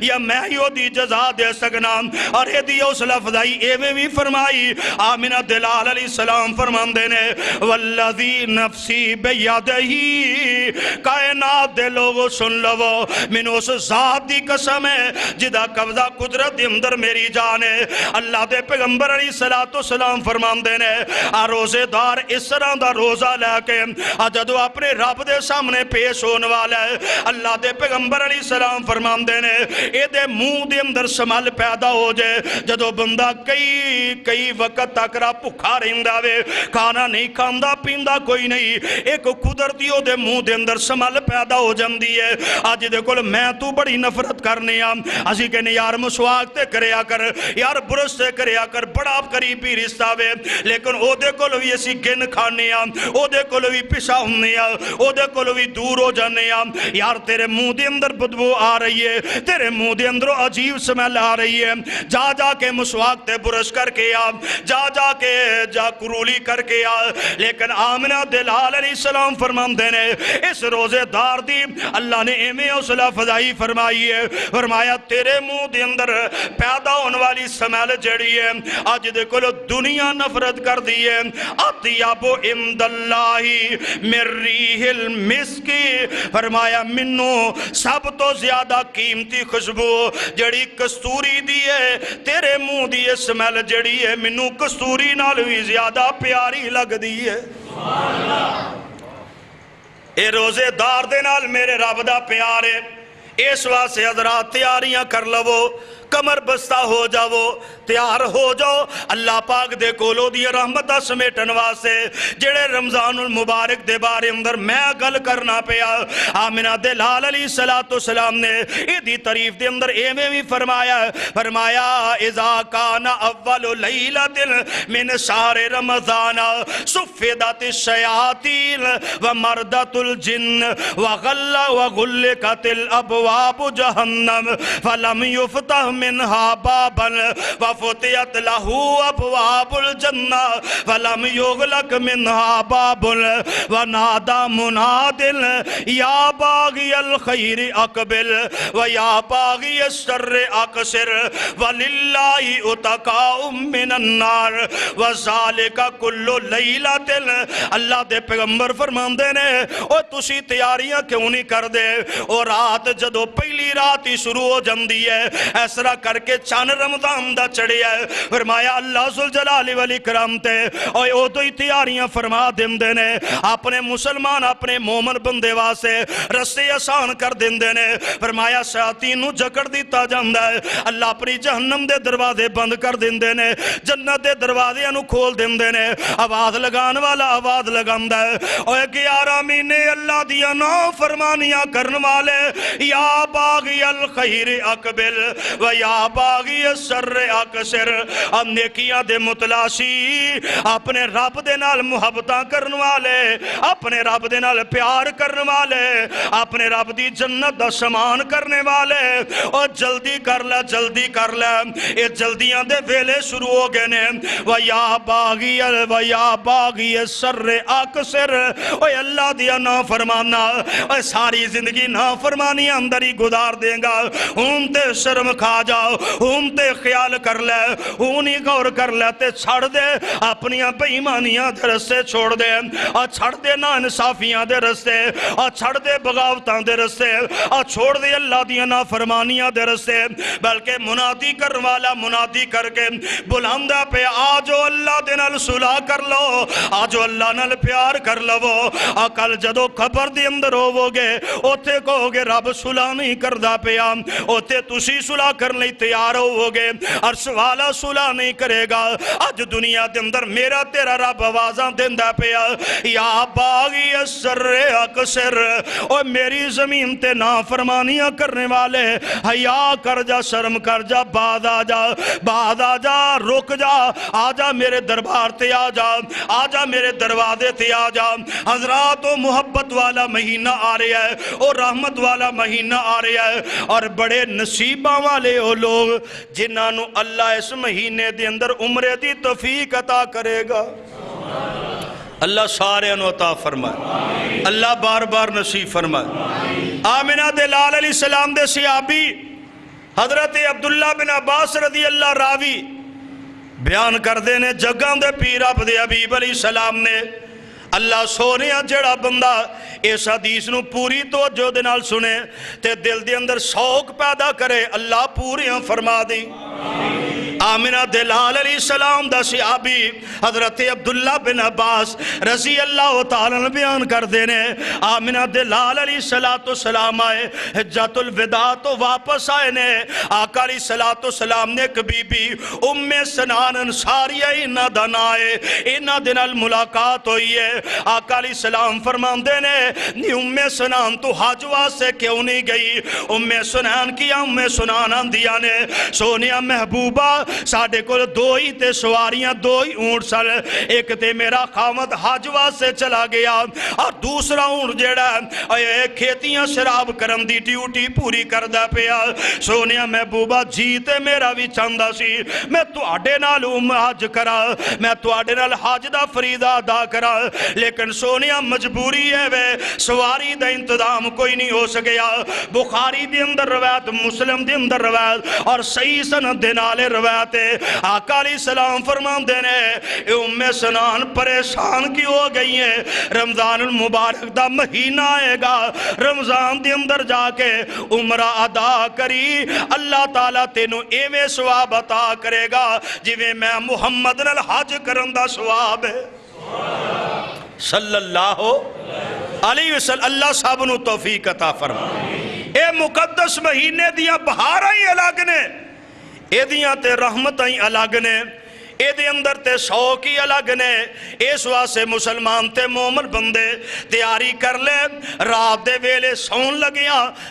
یا میں ہی او دی جزا دے سکنا، اور اے دی اس لفظائی ایویں بھی فرمائی آمنہ دلال علیہ السلام فرمان دینے والذی نفسی بیدہی، کائنات دے لوگو سن لو من اس ذات دی قسم ہے جدا قبضہ قدرت اندر میری جان ہے۔ اللہ دے پیغمبر علیہ السلام فرمان دینے روزے دار اس طرح دا روزہ لے کے جدو اپنے رب دے سامنے پیش ہونے والا ہے، اللہ دے پیغمبر علیہ السلام فرمان دینے اے دے منہ دے اندر سمل پیدا ہو جائے، جدو بندہ کئی وقت تک را بھکھا رہندا وے، کھانا نہیں کھاندا پیندا کوئی نہیں، ایک قدرتی ہو دے منہ دے اندر سمل پیدا ہو جاندی ہے۔ آج دے کول میں تو بڑی نفرت کرنے اسی کہنے یار مسواک تے کریا کر، یار برش تے کریا کر، بڑا قریبی رشتہ وے، لیکن او دے کول بھی اسی گن کھانے او دے کول بھی پیشا ہونے او دے کول بھی دور ہو جانے یار تیرے منہ دے اندر بدبو آ رہی ہے، تیرے منہ دے اندر عجیب سمیل آ رہی ہے، جا کے مسواک تے برش کر کے جا کرولی کر کے لیکن آمنہ دلال علیہ السلام فرمان دینے اس روزے دار دی اللہ نے ایمیں حوصلہ فضائی فرمائی ہے، فرمایا تیرے منہ دے اندر پیدا ہونے والی سمیل جڑی ہے آج دے کلو دنیا نفرت کر دی ہے، اطیبو عند اللہ من ریح المسکی، فرمایا منو سب تو زیادہ قیمتی خوشبو جڑی کستوری دی ہے، تیرے منہ دی سمیل جڑی ہے منو کستوری نال بھی زیادہ پیاری لگ دی ہے۔ اے روزے دار دے نال میرے رب دا پیار ہے، اس واسطے حضرات تیاریاں کر لو، کمر بستہ ہو جاؤ، تیار ہو جاؤ اللہ پاک دے کولو دی رحمتہ سمیٹن واسے جڑے رمضان المبارک دے بارے اندر میں گل کرنا پیا۔ آمنہ دے لال علیہ السلام نے ایدی تعریف دے اندر ایویں بھی فرمایا اذا کان اول لیلۃ من شہر رمضان صفدت الشیاطین ومردت الجن وغلقت الابواب جہنم فلم یفتح منها بابا وفتحت له ابواب الجنہ فلم یغلق منها باب ونادى مناد یا باغی الخیر اقبل ویا باغی الشر اقصر وللہ اتقاء من النار وذالک کل لیلۃ۔ اللہ دے پیغمبر فرماندے نے او تسی تیاریاں کیوں نہیں کر دے؟ او رات جدو پہلی رات ہی شروع ہو جاندی ہے اس طرح کر کے چند رمضان دا چڑھے ہے، فرمایا اللہ ذوالجلال والاکرام تے او تو ہی تیاریاں فرما دیندے نے اپنے مسلمان اپنے مومن بندے واسے رستے آسان کر دیندے نے۔ فرمایا شیاطین نو جکڑ دیتا جاندا ہے، اللہ اپنی جہنم دے دروازے بند کر دیندے نے، جنت دے دروازے انو کھول دیندے نے، آواز لگان والا آواز لگاندا ہے اوے 11 مہینے اللہ دیا نافرمانیاں کرن والے یا باغی الخیر اقبل و یا باغی الشر اقصر، نیکیاں دے متلاشی اپنے رب دے نال محبتاں کرن والے، اپنے رب دے نال پیار کرن والے، اپنے رب دی جنت دا سامان کرنے والے، اور جلدی کر لے جلدی کر لے، یہ جلدیاں دے ویلے شروع ہو گئے نے۔ وَيَا بَاغِيَ الشَّرِّ اقصر، اوہ اللہ دیا نافرمانا ساری زندگی نافرمانی اندر ہی گزار دیں گا، ہون تے شرم کھا جاؤ، ہون تے خیال کر لے، ہون ہی غور کر لے تے چھڑ دے اپنیاں بے ایمانیاں دے رستے چھوڑ دے، اور چھڑ دے نا انصافیاں دے رستے، اور چھڑ دے بغاوتاں دے رستے، اور چھوڑ دے اللہ دیا نافرمانیاں دے رستے، بلکہ منادی کر والا منادی کر کے بلاندہ پہ آجو اللہ دے نال صلح کر لو، آجو اللہ نال پیار کر لو، اور کل جدو قبر دی اندر ہو گے اوتے کہو گے رب صلح نہیں کردہ پیا، اوتے تسی صلح کرنے تیار ہو گے، عرش والا صلح نہیں کرے گا۔ آج دنیا دے اندر میرا تیرا رب آوازاں دیندہ پیا یا باغی الشر اقصر، اور میری زمین تے نافرمانیاں کرنے والے حیا کر جا، شرم کر جا، بعد آ جا، بعد آ جا، رک جا، آ جا میرے دربار تے آ جا، آ جا میرے دروازے تے آ جا۔ حضرات و محبت والا مہینہ آ رہا ہے اور رحمت والا مہینہ آ رہا ہے، اور بڑے نصیبہ والے ہو لوگ جنہاں نو اللہ اس مہینے دے اندر عمرے دی توفیق عطا کرے گا۔ اللہ سارے انو عطا فرمائے، اللہ بار بار نصیب فرمائے۔ آمنہ دے لال علیہ السلام دے صحابی حضرت عبداللہ بن عباس رضی اللہ راوی بیان کر دینے جگہ دے پیر عبد حبیب علیہ السلام نے اللہ سونے جڑا بندہ اس حدیث نو پوری توجہ دے نال سنے تے دل دے اندر شوق پیدا کرے، اللہ پوریاں فرما دی۔ آمنہ دلال علیہ السلام دا صحابی حضرت عبداللہ بن عباس رضی اللہ تعالیٰ بیان کر دینے آمنہ دلال علیہ السلام آئے حجت الوداع تو واپس آئے نے، آقا علیہ السلام نے ایک بی بی ام سنان انصاریہ انہ دن آئے، انہ دن الملاقات ہوئی ہے۔ آقا علیہ السلام فرمان دینے نی ام سنان تو حج واسے کیوں نہیں گئی؟ ام سنان کیا ام سنان اندیا نے سونیا محبوبہ ساڑھے کو دو ہی تے سواریاں دو ہی اونٹ سال، ایک تے میرا خامد حج واسے چلا گیا اور دوسرا اونٹ جیڑا کھیتیاں شراب کرم دی ڈیوٹی پوری کردہ پیا۔ سونیا محبوبہ جیتے میرا بھی چاندہ سی میں تو آڈے نال حج کرا، میں تو آڈے نال حج دا فریدہ ادا کرا، لیکن سونیا مجبوری ہے وے سواری دا انتظام کوئی نہیں ہو سکیا۔ بخاری دی اندر روایت، مسلم دی اندر روایت اور صحیح سند دے نالے روایت آقا علیہ السلام فرمان دینے ام سنان پریشان کی ہو گئی ہے، رمضان المبارک دا مہینہ آئے گا، رمضان دی اندر جا کے عمرہ ادا کری اللہ تعالیٰ تینوں ایویں ثواب عطا کرے گا جویں میں محمد الحج کرن دا ثواب ہے صلی اللہ علیہ وسلم۔ اللہ صاحب نو توفیق عطا فرمائے۔ اے مقدس مہینے دیاں بہاراں ہی الگ نے، ਇਹਦੀਆਂ ਤੇ ਰਹਿਮਤਾਂ ਹੀ ਅਲੱਗ ਨੇ, ਇਹਦੇ ਅੰਦਰ ਤੇ ਸ਼ੌਕ ਹੀ ਅਲੱਗ ਨੇ। ਇਸ ਵਾਸਤੇ ਮੁਸਲਮਾਨ ਤੇ ਮੂਮਨ ਬੰਦੇ ਤਿਆਰੀ ਕਰ ਲੈ, ਰਾਤ ਦੇ ਵੇਲੇ ਸੌਣ ਲੱਗਿਆ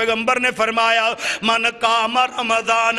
ਪੈਗੰਬਰ ਨੇ ਫਰਮਾਇਆ ਮਨ ਕਾਮ ਰਮਜ਼ਾਨ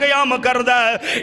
ਕਿਆਮ ਕਰਦਾ ਹੈ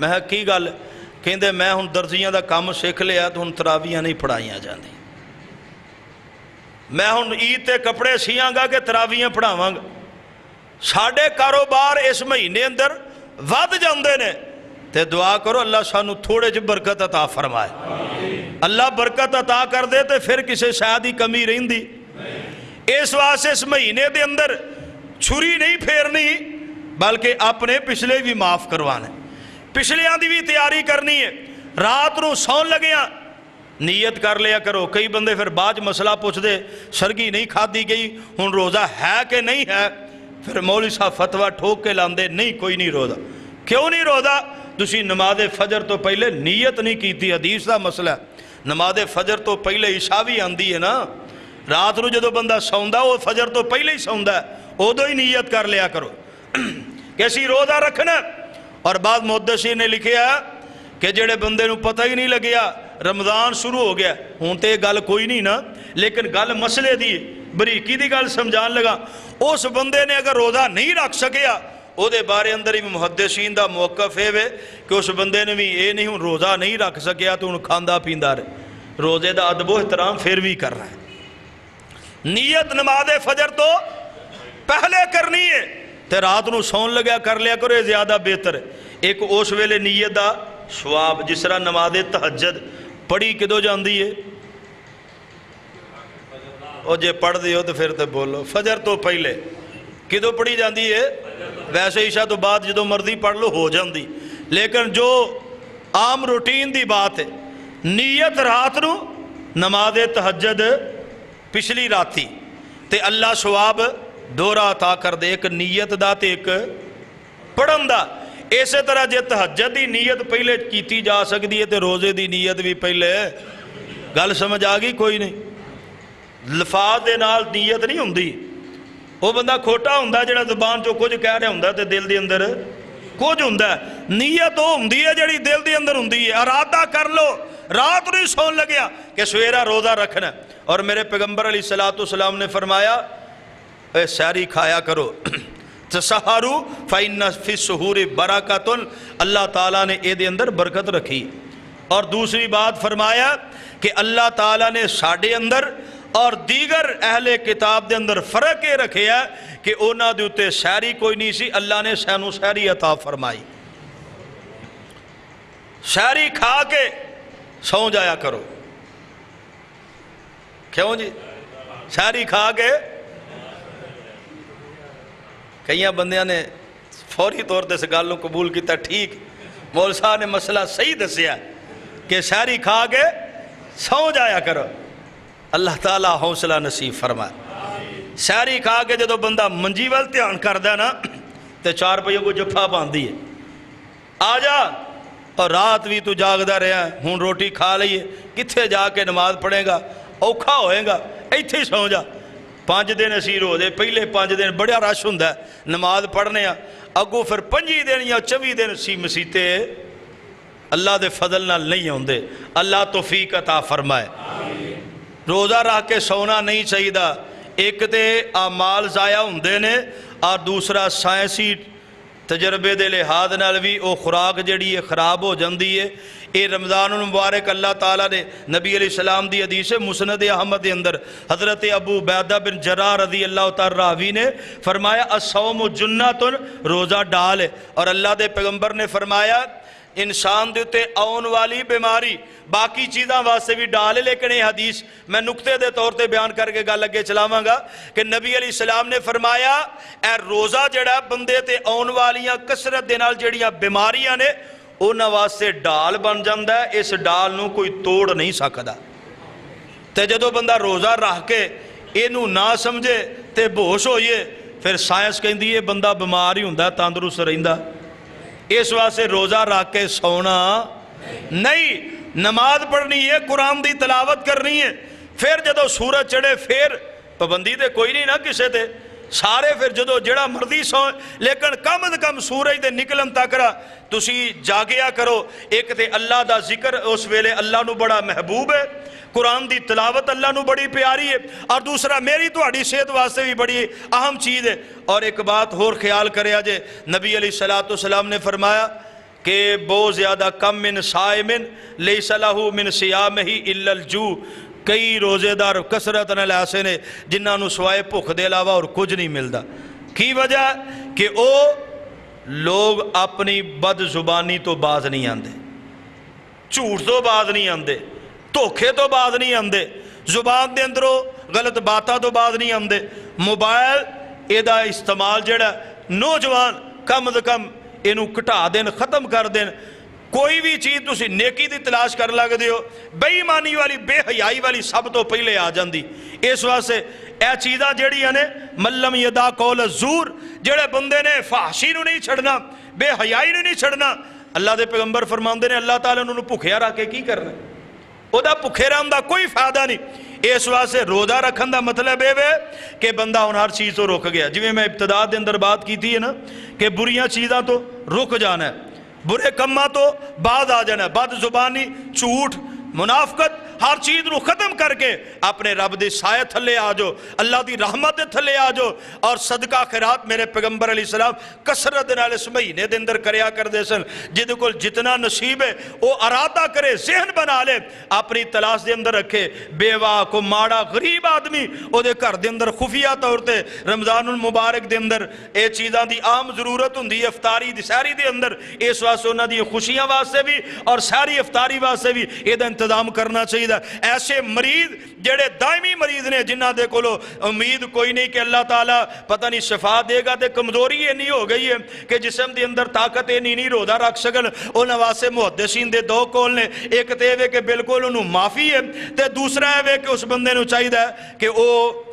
میں کہا کی گل؟ کہندے میں ہن درزیاں دا کام سکھ لیا تو ہن تراویاں نہیں پڑھائیاں جاندی، میں ہن عید تے کپڑے سیاں گا کہ تراویاں پڑھاواں گا۔ ساڈے کاروبار اس مہینے اندر ود جاندے نے تے دعا کرو اللہ سانو تھوڑے جی برکت عطا فرمائے۔ اللہ برکت عطا کر دے تے پھر کسے شاید ہی کمی رہندی۔ اس واسطے اس مہینے دے اندر چھری نہیں پھیرنی بلکہ اپنے پچھلے بھی معاف کروانے، پچھلیاں دی بھی تیاری کرنی ہے۔ رات نو سون لگیاں نیت کر لیا کرو۔ کئی بندے پھر بعد مسئلہ پوچھ دے سرگی نہیں کھادی گئی ہن روزہ ہے کہ نہیں ہے، پھر مولوی صاحب فتویٰ ٹھوک کے لاندے نہیں کوئی نہیں روزہ۔ کیوں نہیں روزہ؟ تسی نماز فجر تو پہلے نیت نہیں کیتی، حدیث دا مسئلہ ہے۔ نماز فجر تو پہلے عشاء بھی آندی ہے نا، رات نو جدو بندہ سوندا وہ فجر تو پہلے ہی سوندا ہے، ادو ہی نیت کر لیا کرو کہ اسی روزہ رکھنا۔ اور بعد محدثین نے لکھیا کہ جڑے بندے نو پتہ ہی نہیں لگیا رمضان شروع ہو گیا، ہوں تے گل کوئی نہیں نا، لیکن گل مسئلے دی بریکی دی گل سمجھان لگا، اس بندے نے اگر روزہ نہیں رکھ سکیا او دے بارے اندر ہی محدثین دا موقف ہے کہ اس بندے نے بھی اے نہیں ہوں روزہ نہیں رکھ سکیا تو ہوں کھاندا پیندا رہے، روزے دا ادب و احترام پھر بھی کر رہا ہے۔ نیت نماز فجر تو پہلے کرنی ہے تے رات نو سون لگیا کر لیا کرو، یہ زیادہ بہتر ہے۔ ایک اس ویلے نیت دا ثواب، جس طرح نماز تہجد پڑھی کدو جاندی ہے، اور جے پڑھ دیو تو پھر تے بولو فجر تو پہلے کدو پڑھی جاندی ہے؟ ویسے عشاء تو بعد جدو مرضی پڑھ لو ہو جاندی، لیکن جو عام روٹین دی بات ہے نیت رات نو نماز تہجد پچھلی راتی تے اللہ ثواب دورہ عطا کر دے، ایک نیت دا تے ایک پڑھن دا۔ اسی طرح جے تہجد دی نیت پہلے کیتی جا سکتی ہے تے روزے دی نیت بھی پہلے، گل سمجھ آ گئی کوئی نہیں؟ لفاظ دے نال نیت نہیں ہوندی، وہ بندہ کھوٹا ہوندا جڑا زبان چوں کچھ کہہ رہا ہوندا تے دل دے اندر کچھ ہوندا ہے۔ نیت وہ ہوندی ہے جڑی دل دے اندر ہوندی ہے، ارادہ کر لو رات نہیں سون لگیا کہ سویرا روزہ رکھنا۔ اور میرے پیغمبر علیہ السلام نے فرمایا اے سحری کھایا کرو، تسحروا فإن فی السحور برکۃ، اللہ تعالیٰ نے اے دے اندر برکت رکھی۔ اور دوسری بات فرمایا کہ اللہ تعالیٰ نے ساڈے اندر اور دیگر اہل کتاب دے اندر فرق یہ رکھے ہے کہ اونا دے اتے سحری کوئی نہیں سی، اللہ نے سانو سحری عطا فرمائی۔ سحری کھا کے سو جایا کرو، کیوں جی؟ سحری کھا کے کئیاں بندیاں نے فوری طور تے سے گالوں قبول کیتا، ٹھیک مول صاحب نے مسئلہ صحیح دسیا کہ سحری کھا کے سو جایا کرو، اللہ تعالیٰ حوصلہ نصیب فرمائے۔ سحری کھا کے جدو بندہ منجی وال دھیان کردا نا تے 4 پہیوں کو جفا باندھی ہے، آ جا اور رات بھی تو جاگدا رہا ہے، ہوں روٹی کھا لئیے کتھے جا کے نماز پڑھے گا، اوکھا ہوئے گا، ایتھے سو جا۔ 5 دن اسی روزے، پہلے 5 دن بڑا رش ہوندا ہے نماز پڑھنے، اگوں پھر 25 دن یا 24 دن اسی مسیتے اللہ دے فضل نال نہیں ہوندے۔ اللہ توفیق عطا فرمائے۔ روزہ رکھ کے سونا نہیں چاہیے، ایک تے اعمال ضائع ہوندے نے اور دوسرا سائنسی تجربے دے لحاظ نال بھی او خوراک جڑی ہے خراب ہو جاندی ہے۔ اے رمضان المبارک اللہ تعالیٰ نے نبی علیہ السلام دی حدیث مسند احمد دے اندر حضرت ابو عبیدہ بن جراح رضی اللہ تعالیٰ راوی نے فرمایا الصوم جنۃ، روزہ ڈال ہے۔ اور اللہ دے پیغمبر نے فرمایا انسان دے تے آن والی بیماری باقی چیزاں واسطے بھی ڈال ہے، لیکن یہ حدیث میں نقطے دے طور تے بیان کر کے گل لگے چلاواں گا کہ نبی علیہ السلام نے فرمایا اے روزہ جڑا بندے تے آن والیاں کثرت دے نال جڑیاں بیماریاں نے انہاں واسطے ڈال بن جاندا ہے، اس ڈال نو کوئی توڑ نہیں سکدا۔ تے جدو بندہ روزہ رکھ کے اینو نہ سمجھے تے بہوش ہوئیے، پھر سائنس کہندی ہے بندہ بیمار ہی ہوندا تندرست رہندا۔ اس واسطے روزہ رکھ کے سونا نہیں، نماز پڑھنی ہے، قرآن دی تلاوت کرنی ہے، پھر جدو سورج چڑھے پھر پابندی تے کوئی نہیں نا کسے تے، سارے پھر جدو جڑا مرضی سو، لیکن کم از کم سورج دے نکلن تک تسی جاگیا کرو۔ ایک تے اللہ دا ذکر اس ویلے اللہ نو بڑا محبوب ہے، قرآن دی تلاوت اللہ نو بڑی پیاری ہے، اور دوسرا میری تہاڈی صحت واسطے بھی بڑی اہم چیز ہے۔ اور ایک بات اور خیال کریا جے، نبی علیہ السلام نے فرمایا کہ بہت زیادہ کم من صائمن لیس لہ من صیامہ الا الجوع، کئی روزے دار کثرت نال ایسے نے جنہاں نوں سوائے بھوک دے علاوہ اور کچھ نہیں ملدا۔ کی وجہ کہ او لوگ اپنی بد زبانی تو باز نہیں آندے، جھوٹ تو باز نہیں آندے، دھوکھے تو باز نہیں آندے، زبان دے اندروں غلط باتاں تو باز نہیں آندے۔ موبائل ایدا استعمال جڑا نوجوان کم از کم اینو گھٹا دین، ختم کر دین۔ کوئی بھی چیز تسی نیکی دی تلاش کر لگدے ہو، بے ایمانی والی بے حیائی والی سب تو پہلے آ جاندی۔ اس واسطے اے چیزاں جڑیاں نے ملم یدا قول الزور، جڑے بندے نے فحشی نو نہیں چھڑنا، بے حیائی نو نہیں چھڑنا، اللہ دے پیغمبر فرماندے نے اللہ تعالیٰ انہوں بھکھیا رکھ کے کی کرنا، او دا بھکھے رہن دا کوئی فائدہ نہیں۔ اس واسطے روزہ رکھن دا مطلب ہے کہ بندہ ہن ہر چیز تو رک گیا۔ جویں میں ابتدا دے اندر بات کی تھی ہے نا کہ بریاں چیزاں تو رک جانا ہے، برے کماں تو بعد آ جانا ہے، بد زبانی، جھوٹ، منافقت، ہر چیز نو ختم کر کے اپنے رب دی سائے تھلے آ جاؤ، اللہ دی رحمت دے تھلے آ جاؤ، اور صدقہ خیرات میرے پیغمبر علیہ السلام کثرت نال اس مہینے دے اندر کریا کردے سن۔ جدے کول جتنا نصیب ہے وہ ارادہ کرے، ذہن بنا لے، اپنی تلاش دے اندر رکھے۔ بیوہ کو ماڑا غریب آدمی او دے گھر دے اندر خفیہ طور تے رمضان المبارک دے اندر اے چیزاں دی عام ضرورت ہوندی ہے افطاری دی سحری دے اندر، اس واسطے انہاں دی خوشیاں واسطے بھی اور سحری افطاری واسطے بھی اے دا انتظام کرنا چاہیے۔ ایسے مریض جڑے دائمی مریض نے جنہ دے کولو امید کوئی نہیں کہ اللہ تعالیٰ پتہ نہیں شفا دے گا، تے کمزوری یہ نہیں ہو گئی ہے کہ جسم دے اندر طاقت نہیں روزہ رکھ سکن، انہاں واسطے محدثین دے دو قول نے، ایک تے ہے کہ بالکل انہوں معافی ہے، تے دوسرا ہے کہ اس بندے نو چاہیے کہ او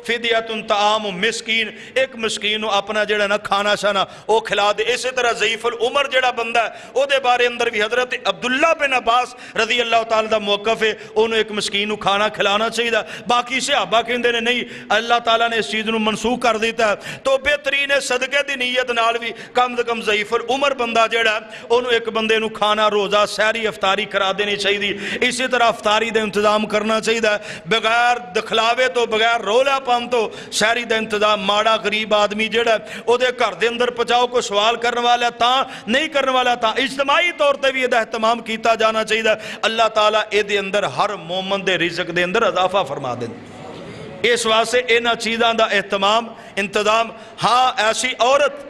فدیۃ طعام مسکین، ایک مسکین نو اپنا جڑا نا کھانا شانا او کھلا دے۔ اسی طرح ضعیف العمر جڑا بندہ ہے او دے بارے اندر بھی حضرت عبداللہ بن عباس رضی اللہ تعالیٰ دا موقف ہے، انہوں ایک مسکین نو کھانا کھلانا چاہیے۔ باقی صحابہ کہندے نے نہیں، اللہ تعالیٰ نے اس چیز نو منسوخ کر دیتا ہے، تو بہترین ہے صدقے دی نیت نال بھی کم از کم ضعیف العمر بندہ جڑا انہوں ایک بندے نو کھانا روزہ سحری افطاری کرا دینی چاہیے۔ اسی طرح افطاری دا انتظام کرنا چاہیے، بغیر دکھلاوے تو بغیر رولا پن تو سحری دا انتظام۔ ماڑا غریب آدمی جڑا او دے گھر دے اندر پچاؤ کو سوال کرنے والا تاں نہیں کرنے والا تاں اجتماعی طور تے بھی یہ اہتمام کیتا جانا چاہیے۔ اللہ تعالیٰ اے دے اندر ہر مومن دے رزق دے اندر اضافہ فرما دیں۔ اس واسطے انہاں چیزاں دا اہتمام انتظام۔ ہاں ایسی عورت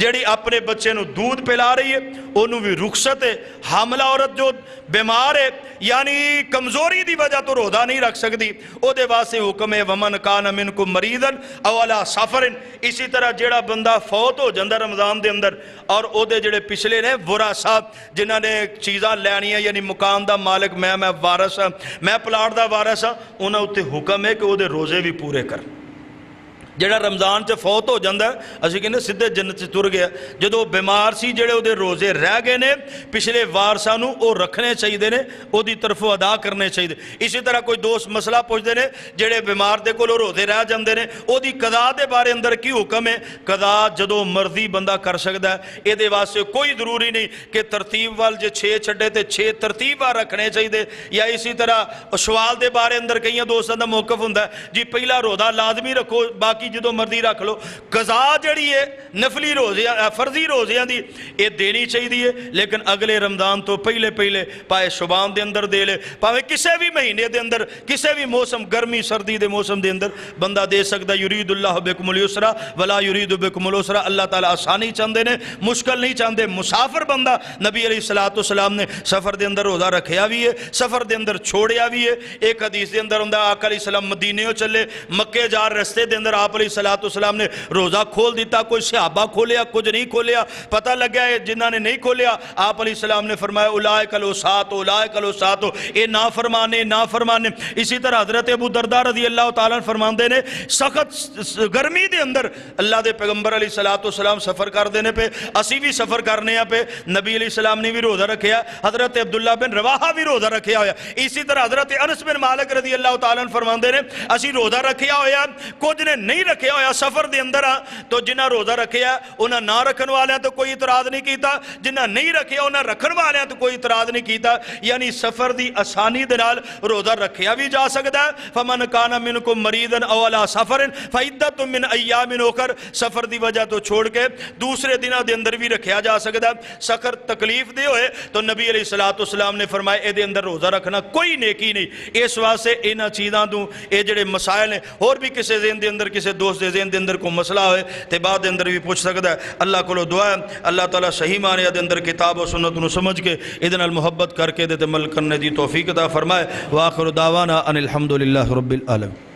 جڑی اپنے بچے نو دودھ پلا رہی ہے انہوں بھی رخصت ہے، حاملہ عورت جو بیمار ہے یعنی کمزوری دی وجہ تو روزہ نہیں رکھ سکتی، او دے واسطے حکم ہے ومن کان منکم مریضا او علی سفر۔ اسی طرح جڑا بندہ فوت ہو جاندہ رمضان دے اندر اور او دے جڑے پچھلے نے ورثہ جنہاں نے چیزاں لینیاں یعنی مکان دا مالک میں وارث ہاں، میں پلاٹ دا وارث ہاں، انہاں اُتے حکم ہے کہ او دے روزے بھی پورے کر۔ جڑا رمضان چ فوت ہو جاندہ ہے اسی کہنے سدھے جنت سے تر گیا، جدو بیمار سی جڑے او دے روزے رہ گئے نے پچھلے وارثاں نو او رکھنے چاہیے نے، او دی طرفوں ادا کرنے چاہیے۔ اسی طرح کوئی دوست مسئلہ پوچھتے نے جڑے بیمار دے کولوں روزے رہ جاندے نے او دی قضا دے بارے اندر کی حکم ہے؟ قضا جدو مرضی بندہ کر سکتا ہے، اے دے واسطے کوئی ضروری نہیں کہ ترتیب وال جے 6 چھڈے تے 6 ترتیب وال رکھنے چاہیے۔ یا اسی طرح شوال دے بارے اندر کئی دوستاں دا موقف ہوندا ہے جی پہلا روزہ لازمی رکھو باقی جدو مرضی رکھ لو۔ قضا جڑی ہے نفلی روزیاں فرضی روزیاں دی یہ دینی چاہیے، لیکن اگلے رمضان تو پہلے پائے شبان دے اندر دے لے، پاوے کسے بھی مہینے دے اندر کسے بھی موسم گرمی سردی دے موسم دے اندر بندہ دے سکتا۔ یرید اللہ بکم اليسر ولا یرید بکم العسر، اللہ تعالیٰ آسانی چاہتے نے مشکل نہیں چاہتے۔ مسافر بندہ نبی علیہ السلام نے سفر دے اندر روزہ رکھیا بھی ہے، سفر دے اندر چھوڑیا بھی ہے۔ ایک حدیث دے اندر ہوندا آقا علیہ السلام مدینے چلے، مکے جار رستے دے اندر آپ علیہ السلام نے روزہ کھول دیتا، کوئی صحابہ کھولیا کچھ نہیں کھولیا، پتہ لگا ہے جنہاں نے نہیں کھولیا آپ علیہ السلام نے فرمایا اولئک الوساط اولئک الوساط، اے نافرمانے۔ اسی طرح حضرت ابو درداء رضی اللہ تعالیٰ فرماندے نے سخت گرمی دے اندر اللہ دے پیغمبر علیہ السلام سفر کر دینے پہ اسی بھی سفر کرنے پہ نبی علیہ السلام نے بھی روزہ رکھیا، حضرت عبداللہ بن رواحہ بھی روزہ رکھیا ہویا۔ اسی طرح حضرت انس بن مالک رضی اللہ تعالیٰ فرماندے نے اسی روزہ رکھیا ہویا، کچھ نے نہیں رکھیا ہویا سفر دے اندر تو جنہ روزہ رکھیا انہاں نہ رکھن والے تو کوئی اعتراض نہیں کیتا، جنہ نہیں رکھیا انہاں رکھن والے تو کوئی اعتراض نہیں کیتا، یعنی سفر دی آسانی دے نال روزہ رکھیا بھی جا سکدا ہے۔ فمن کان منکم مریضا او علی سفر فعدۃ من ایام اخر، سفر دی وجہ تو چھوڑ کے دوسرے دنوں دے اندر بھی رکھیا جا سکدا ہے۔ سفر تکلیف دے ہوئے تو نبی علیہ الصلوۃ والسلام نے فرمایا اے دے اندر روزہ رکھنا کوئی نیکی نہیں۔ اس واسطے انہاں چیزاں تو اے جڑے مسائل ہیں اور بھی کسی ذہن دے اندر کسی دوست دے ذہن دے اندر کوئی مسئلہ ہوئے تے بعد دے اندر بھی پوچھ سکدا ہے۔ اللہ کولو دعا ہے اللہ تعالیٰ صحیح معنی دے اندر کتاب و سنت نو سمجھ کے ادھے نال محبت کر کے دے تے عمل کرنے دی توفیق عطا فرمائے۔ وآخر دعوانا ان الحمدللہ رب العالمین۔